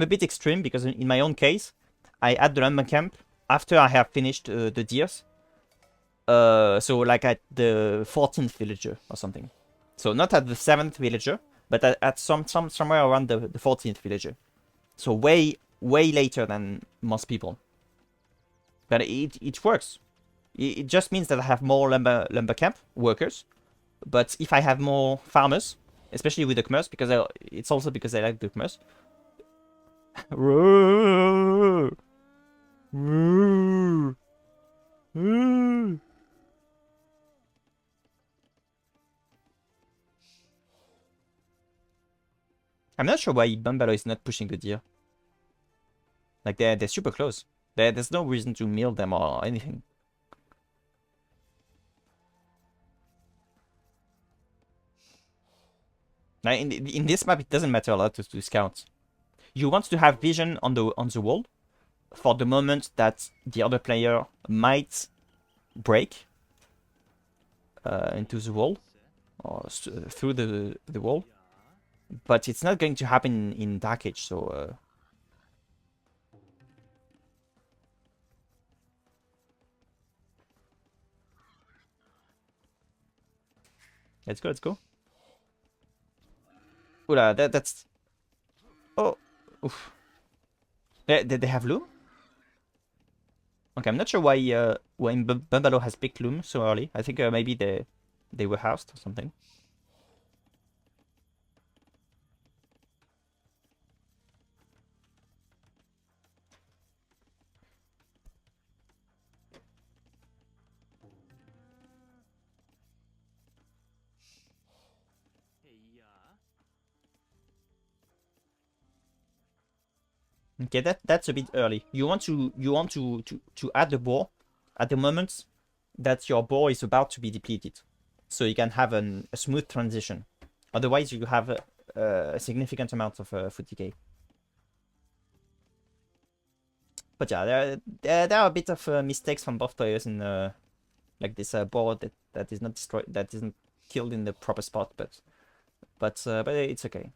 a bit extreme because in my own case, I add the lumber camp after I have finished the deers. So like at the 14th villager or something. So not at the 7th villager, but at somewhere around the 14th villager. So way later than most people. But it works. It just means that I have more lumber camp workers. But if I have more farmers, especially with the commerce, because it's also because I like the commerce. I'm not sure why Bumbaloe is not pushing the deer. Like they're super close. There's no reason to mill them or anything. Now in this map, it doesn't matter a lot to scout. You want to have vision on the wall for the moment that the other player might break into the wall or through the wall, but it's not going to happen in Dark Age. So let's go. Let's go. Oula, that's. Oh, oof. They have loom. Okay, I'm not sure why Bumbaloe has picked loom so early. I think maybe they were housed or something. Okay, that's a bit early. You want to add the boar at the moment that your boar is about to be depleted, so you can have a smooth transition. Otherwise, you have a significant amount of food decay. But yeah, there are a bit of mistakes from both players in like this boar that is not destroyed, that isn't killed in the proper spot, but it's okay.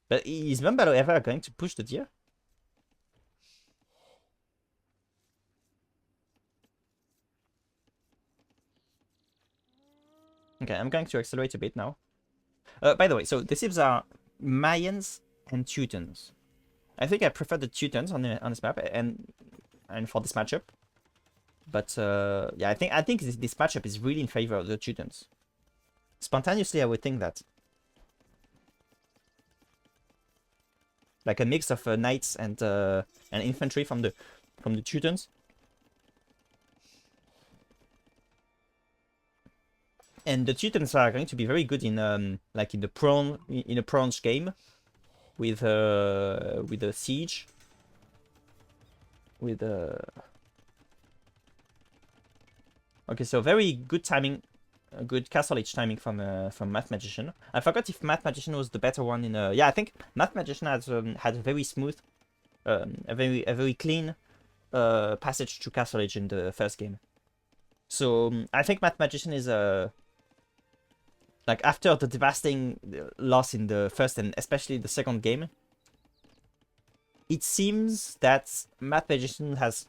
But is Bumbaloe ever going to push the deer? Okay, I'm going to accelerate a bit now. By the way, so the civs are Mayans and Teutons. I think I prefer the Teutons on this map and for this matchup. But yeah, I think this matchup is really in favor of the Teutons. Spontaneously, I would think that. Like a mix of knights and infantry from the Teutons. And the Teutons are going to be very good in like in a bronze game with a siege with okay, so very good timing, good castle age timing from MathMagician. I forgot if MathMagician was the better one in yeah, I think MathMagician has had a very smooth a very clean passage to castle age in the first game. So I think MathMagician is like after the devastating loss in the first and especially the second game, it seems that MathMagician has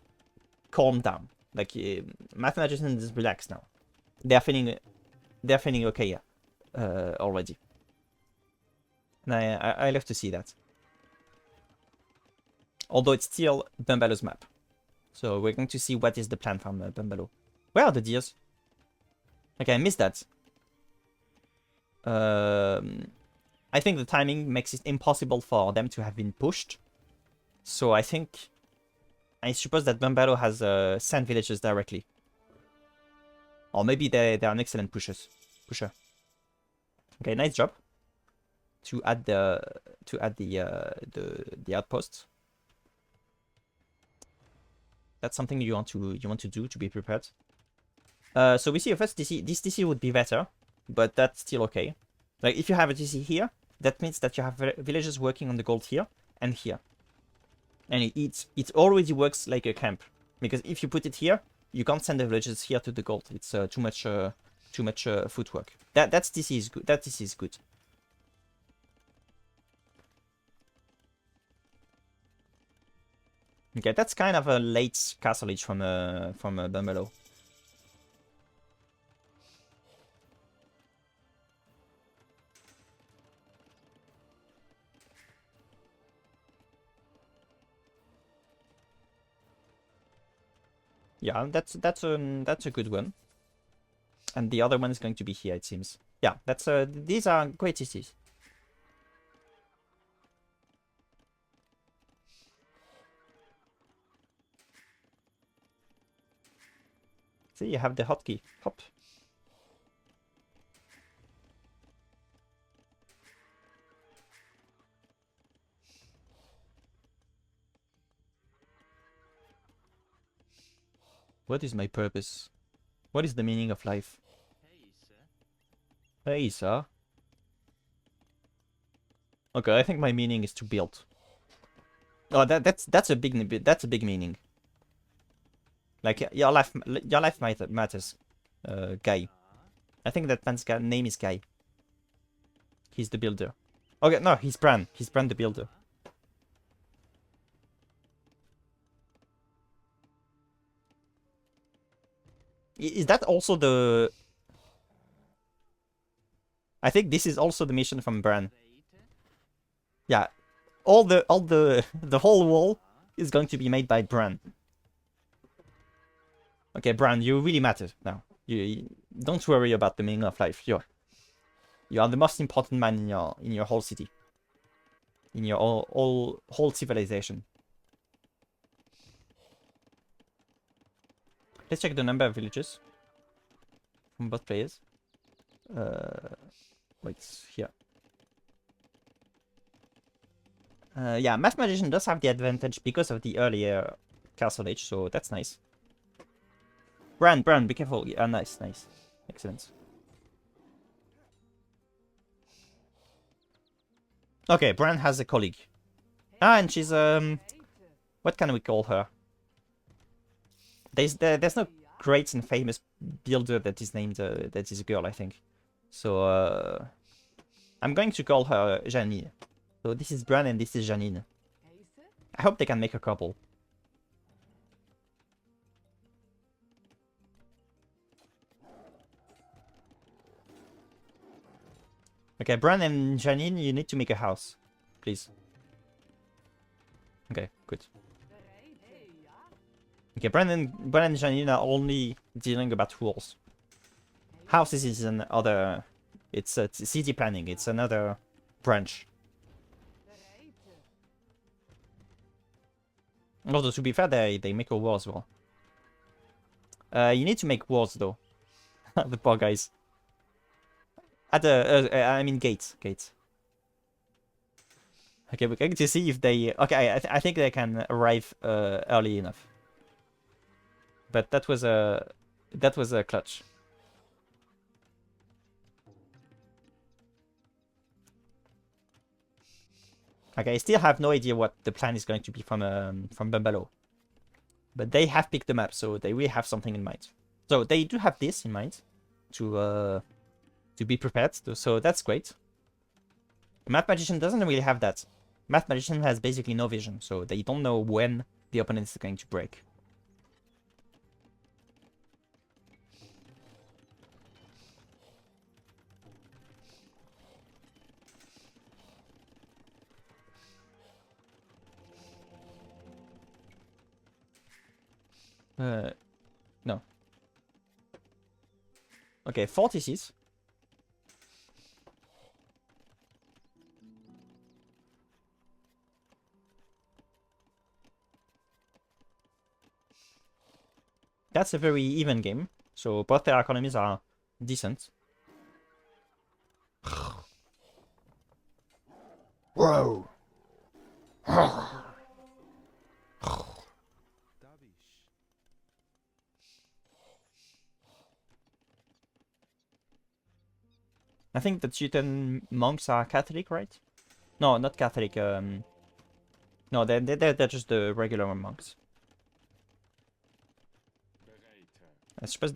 calmed down. Like MathMagician is relaxed now. They're feeling okay, yeah, already. And I love to see that. Although it's still Bumbaloe's map, so we're going to see what is the plan from Bumbaloe. Where are the deers? Okay, I missed that. I think the timing makes it impossible for them to have been pushed. So I suppose that Bumbaloe has sent villagers directly. Or maybe they are an excellent pusher. Okay, nice job. To add the outpost. That's something you want to do to be prepared. So we see a first DC. This DC would be better, but that's still okay. Like if you have a DC here, that means that you have villagers working on the gold here and here. And it already works like a camp, because if you put it here, you can't send the villagers here to the gold. It's too much footwork. That DC is good. That DC is good. Okay, that's kind of a late castle age from Bumbaloe. Yeah, that's a good one. And the other one is going to be here, it seems. Yeah, that's these are great cities. See, you have the hotkey. Hop. What is my purpose? What is the meaning of life? Hey, sir. Okay, I think my meaning is to build. Oh, that's a big meaning. Like your life matters, Guy. I think that man's name is Guy. He's the builder. Okay, no, he's Bran. He's Bran the builder. Is that also the... I think this is also the mission from Bran. Yeah, the whole wall is going to be made by Bran. Okay, Bran, you really matter now. You don't worry about the meaning of life. You are the most important man in your whole city, in your whole civilization. Let's check the number of villages from both players. Wait, here. Yeah, MathMagician does have the advantage because of the earlier castle age, so that's nice. Bran, be careful. Yeah, nice. Excellent. Okay, Bran has a colleague. Ah, and she's, what can we call her? There's no great and famous builder that is named, that is a girl, I think. So, I'm going to call her Janine. So this is Bran and this is Janine. I hope they can make a couple. Okay, Bran and Janine, you need to make a house. Please. Okay, good. Okay, Bran and Janine are only dealing about walls. Houses is another... It's city planning. It's another branch. Although, to be fair, they make a wall as well. You need to make walls, though. The poor guys. At the... I mean gates. Gates. Okay, we're going to see if they... Okay, I think they can arrive early enough. But that was a clutch. Okay, I still have no idea what the plan is going to be from Bumbaloe. But they have picked the map, so they will have something in mind. So they do have this in mind to be prepared. So that's great. MathMagician doesn't really have that. MathMagician has basically no vision, so they don't know when the opponent is going to break. No. Okay, 46. That's a very even game. So both their economies are decent. Whoa. I think the Teuton monks are Catholic, right? No, not Catholic. No, they're just the regular monks. I suppose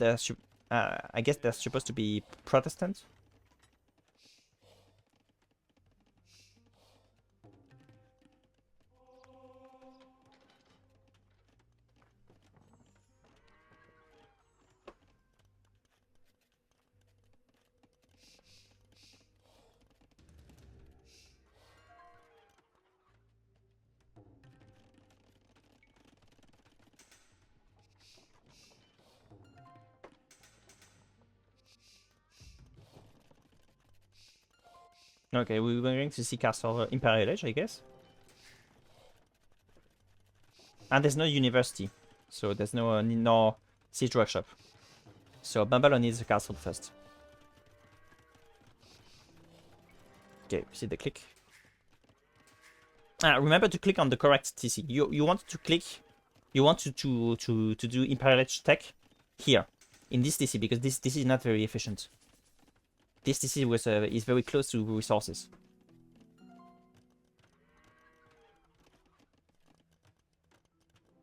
I guess they're supposed to be Protestant. Okay, we were going to see Castle Imperial Age, I guess. And there's no university, so there's no siege workshop. So Bumbaloe needs a castle first. Okay, see the click. Remember to click on the correct TC. You want to click. You want to do Imperial Age tech here in this TC because this TC is not very efficient. This TC is very close to resources.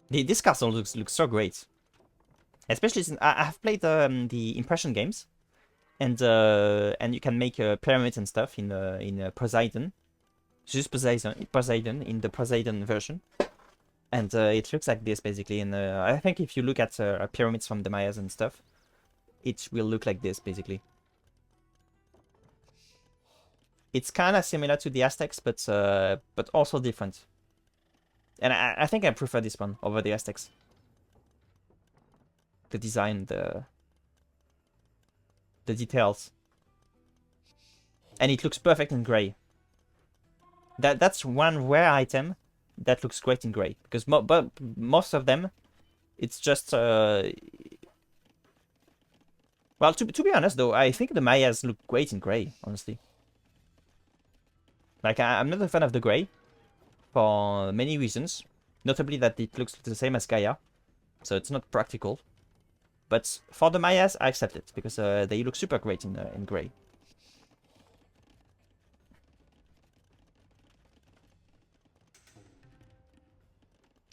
This castle looks so great, especially since I have played the Impression games, and you can make pyramids and stuff in Poseidon, just Poseidon in the Poseidon version, and it looks like this basically. And I think if you look at pyramids from the Mayas and stuff, it will look like this basically. It's kind of similar to the Aztecs, but also different. And I think I prefer this one over the Aztecs. The design, the details. And it looks perfect in gray. That's one rare item that looks great in gray. Because but most of them, it's just... Well, to be honest though, I think the Mayas look great in gray, honestly. Like, I'm not a fan of the gray. For many reasons. Notably that it looks the same as Gaia. So it's not practical. But for the Mayas, I accept it. Because they look super great in gray.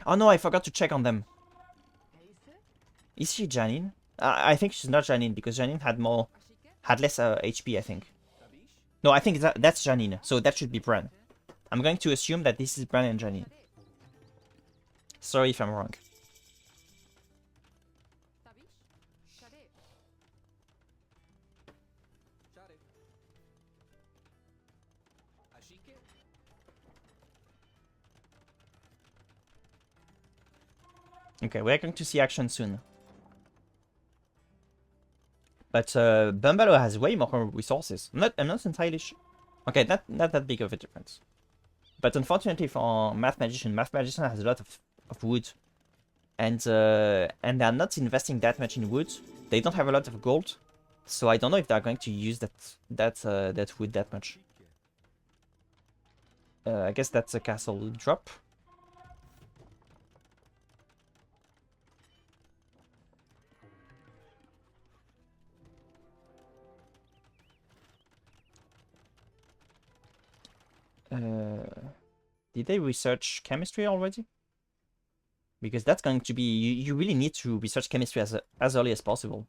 Oh no, I forgot to check on them. Is she Janine? I think she's not Janine. Because Janine had less HP, I think. No, I think that's Janine. So that should be Bran. I'm going to assume that this is Bran and Janine. Sorry if I'm wrong. Okay, we're going to see action soon. But Bumbaloe has way more resources. I'm not entirely sure. Okay, not that big of a difference. But unfortunately for MathMagician has a lot of wood. And they're not investing that much in wood. They don't have a lot of gold. So I don't know if they're going to use that wood that much. I guess that's a castle drop. Did they research chemistry already? Because that's going to be... You really need to research chemistry as early as possible.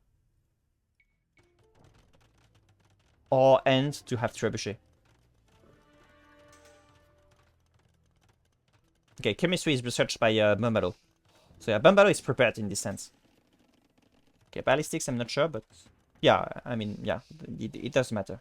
Or end to have trebuchet. Okay, chemistry is researched by Bumbaloe. So yeah, Bumbaloe is prepared in this sense. Okay, ballistics, I'm not sure, but... Yeah, I mean, yeah, it does matter.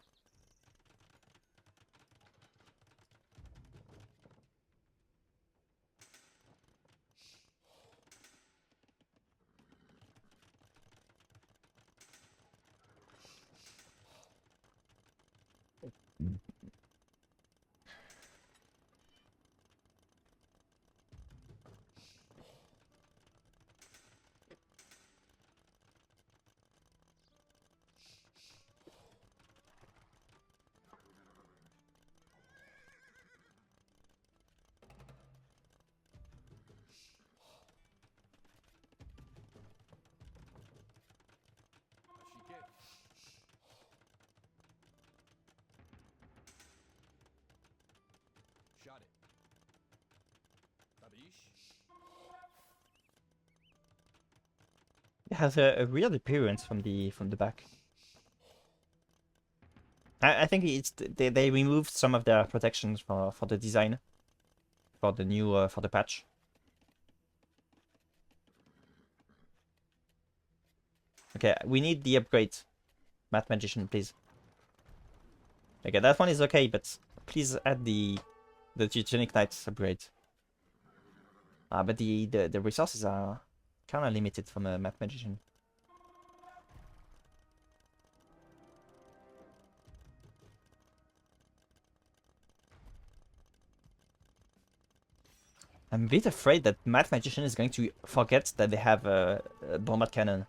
It has a weird appearance from the back. I think it's they removed some of their protections for the design, for the new for the patch. Okay, we need the upgrade, MathMagician, please. Okay, that one is okay, but please add the Teutonic Knights upgrade. But the resources are kind of limited from a MathMagician. I'm a bit afraid that MathMagician is going to forget that they have a bombard cannon.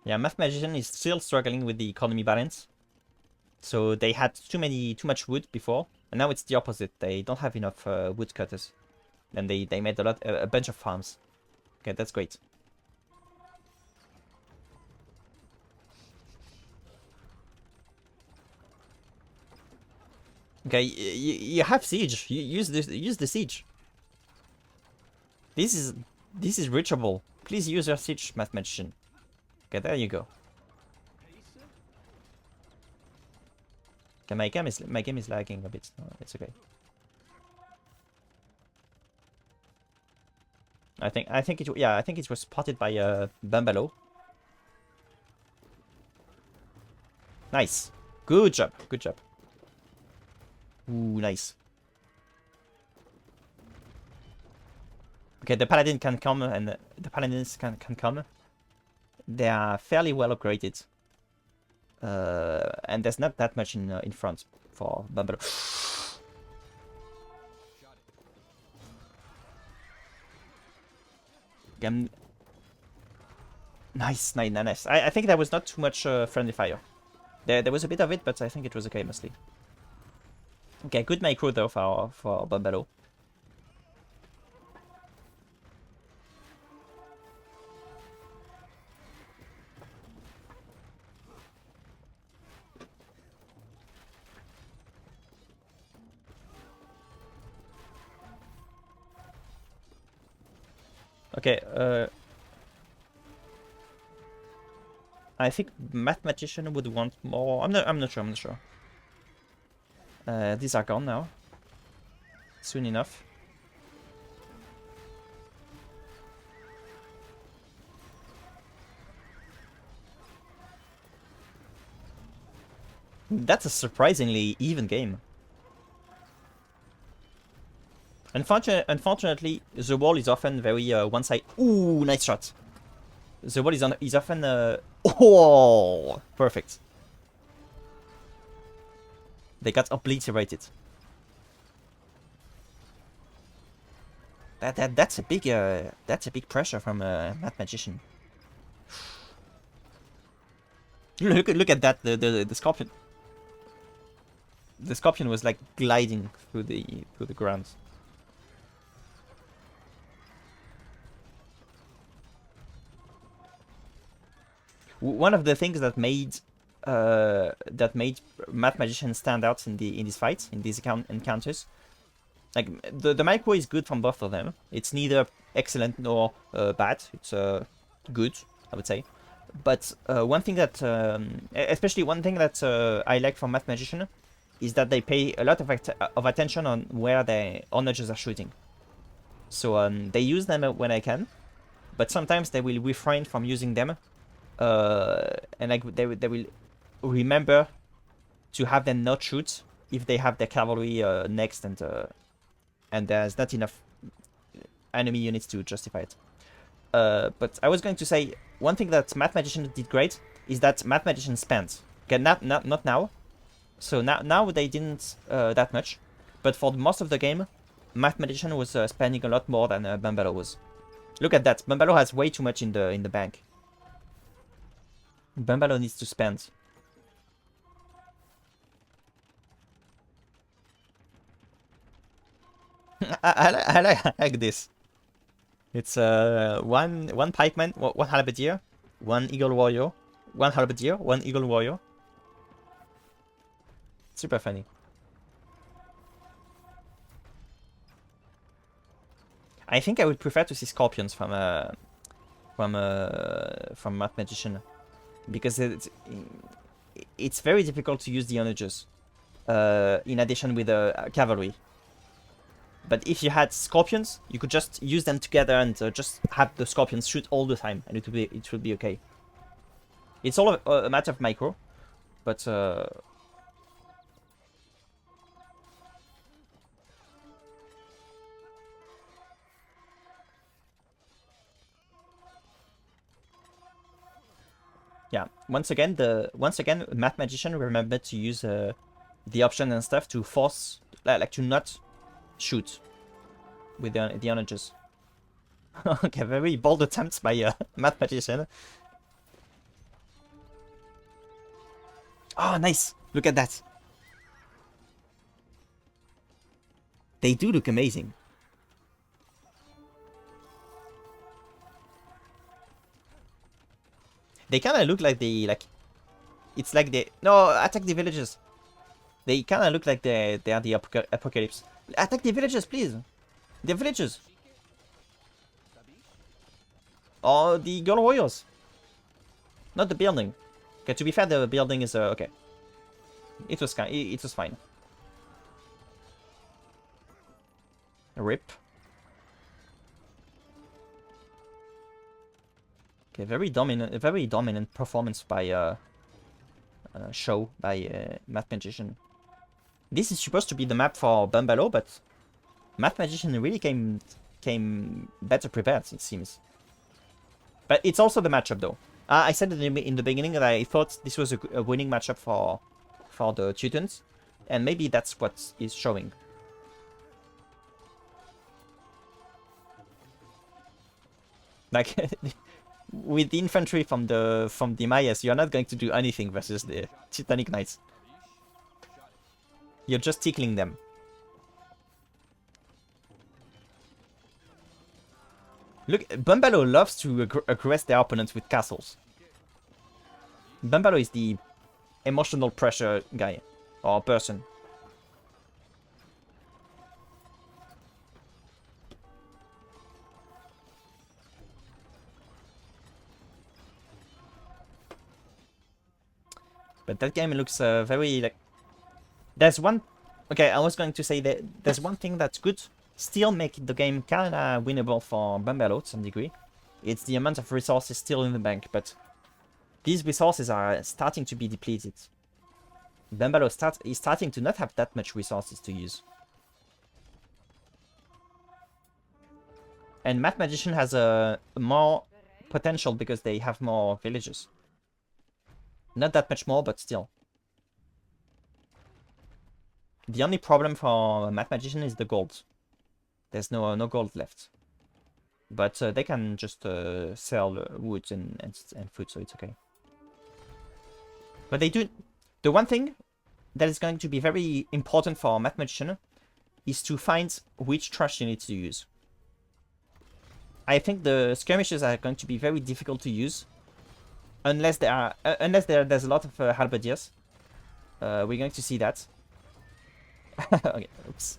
Yeah, MathMagician is still struggling with the economy balance. So they had too much wood before, and now it's the opposite. They don't have enough wood cutters, and they made a bunch of farms. Okay, that's great. Okay, you have siege. You use the siege. This is reachable. Please use your siege, MathMagician. Okay, there you go. Okay, my game is lagging a bit. No, it's okay. I think it was spotted by Bumbaloe. Nice. Good job. Good job. Ooh, nice. Okay, the paladin can come, and the paladins can come. They are fairly well upgraded. And there's not that much in front for Bumbaloe. Nice. I think there was not too much friendly fire. There was a bit of it, but I think it was okay mostly. Okay, good macro though for Bumbaloe. Okay, I think MathMagician would want more. I'm not sure. These are gone now. Soon enough. That's a surprisingly even game. Unfortunately, the wall is often very one side. Ooh, nice shot. The wall is often oh, perfect. They got obliterated. That's a big pressure from MathMagician. Look at that, the scorpion. The scorpion was like gliding through the ground. One of the things that made MathMagician stand out in these fights, in these encounters, like the micro is good from both of them. It's neither excellent nor bad. It's good, I would say. But one thing that, especially one thing that I like from MathMagician, is that they pay a lot of attention on where their onagers are shooting. So they use them when I can, but sometimes they will refrain from using them. And like they will remember to have them not shoot if they have their cavalry next, and there's not enough enemy units to justify it. But I was going to say one thing that MathMagician did great is that MathMagician spent. Okay, not now. So now they didn't that much, but for most of the game, MathMagician was spending a lot more than Bumbaloe was. Look at that. Bumbaloe has way too much in the bank. Bumbaloe needs to spend. I like this. It's one pikeman, one halberdier, one eagle warrior, one halberdier, one eagle warrior. Super funny. I think I would prefer to see scorpions from MathMagician, because it's very difficult to use the onagers in addition with cavalry. But if you had scorpions, you could just use them together and just have the scorpions shoot all the time, and it would be okay. It's all a matter of micro. But yeah, once again, MathMagician remember to use the option and stuff to force, like to not shoot with the onagers. Okay, very bold attempts by MathMagician. Oh, nice! Look at that. They do look amazing. They kind of look like it's like they no attack the villagers. They kind of look like they are the apocalypse. Attack the villagers, please. The villagers. Or the girl warriors. Not the building. Okay, to be fair, the building is okay. It was fine. Rip. Okay, very dominant performance by show by MathMagician. This is supposed to be the map for Bumbaloe, but MathMagician really came better prepared, it seems. But it's also the matchup, though. I said in the beginning that I thought this was a winning matchup for the Teutons, and maybe that's what is showing. Like with the infantry from the Mayas, you're not going to do anything versus the Teutonic Knights. You're just tickling them. Look, Bumbaloe loves to aggress their opponents with castles. Bumbaloe is the emotional pressure guy or person. But that game looks very like. There's one. Okay, I was going to say that there's one thing that's good. Still make the game kinda winnable for Bumbaloe to some degree. It's the amount of resources still in the bank, but these resources are starting to be depleted. Bumbaloe is starting to not have that much resources to use. And MathMagician has a more potential because they have more villages. Not that much more, but still. The only problem for MathMagician is the gold. There's no gold left. But they can just sell wood and food, so it's okay. But they do... The one thing that is going to be very important for MathMagician is to find which trash units to use. I think the skirmishes are going to be very difficult to use. Unless there's a lot of halberdiers. We're going to see that. Okay, oops.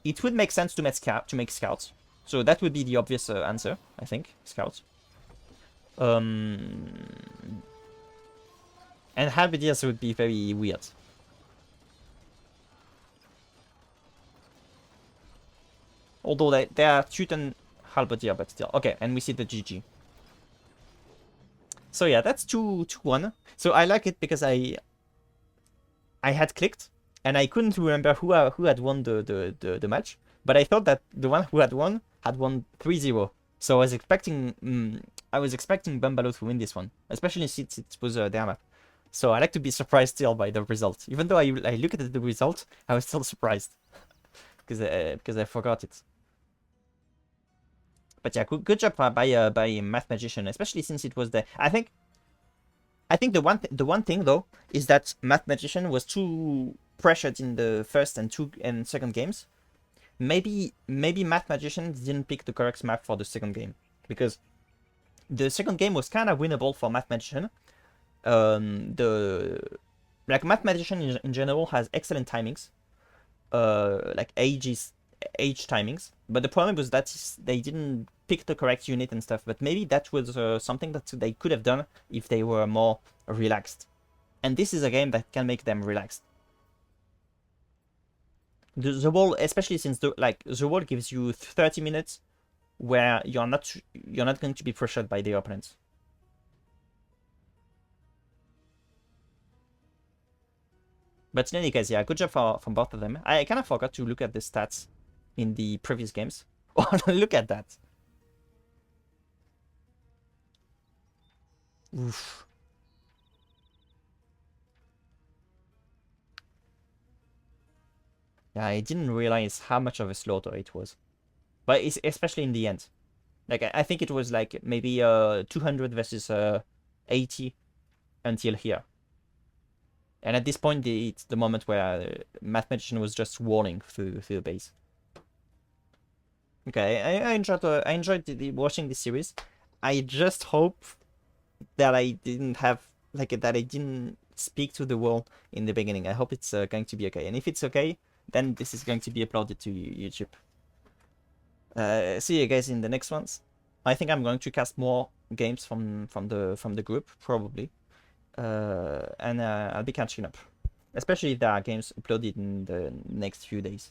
It would make sense to make scouts. So that would be the obvious answer, I think. Scouts. And halberdiers would be very weird. Although they are Teuton halberdier, but still. Okay, and we see the GG. So yeah, that's 2-1. So I like it because I had clicked and I couldn't remember who had won the match, but I thought that the one who had won 3-0. So I was expecting Bumbaloe to win this one, especially since it was their map. So I like to be surprised still by the result, even though I look at the result, I was still surprised because I forgot it. But yeah, good job by MathMagician, especially since it was the. I think the one thing though is that MathMagician was too pressured in the first and second games. Maybe MathMagician didn't pick the correct map for the second game, because the second game was kind of winnable for MathMagician. MathMagician in general has excellent timings, like age timings, but the problem was that they didn't pick the correct unit and stuff. But maybe that was something that they could have done if they were more relaxed. And this is a game that can make them relaxed. The wall, especially since the wall gives you 30 minutes where you're not going to be pressured by the opponents. But in any case, yeah, good job from both of them. I kind of forgot to look at the stats in the previous games. Oh, look at that. Oof. Yeah, I didn't realize how much of a slaughter it was. But it's especially in the end. Like, I think it was like maybe 200 versus 80 until here. And at this point, it's the moment where MathMagician was just walling through the base. Okay, I enjoyed watching this series. I just hope that I didn't have that I didn't speak to the wall in the beginning. I hope it's going to be okay. And if it's okay, then this is going to be uploaded to YouTube. See you guys in the next ones. I think I'm going to cast more games from the group probably, and I'll be catching up, especially if there are games uploaded in the next few days.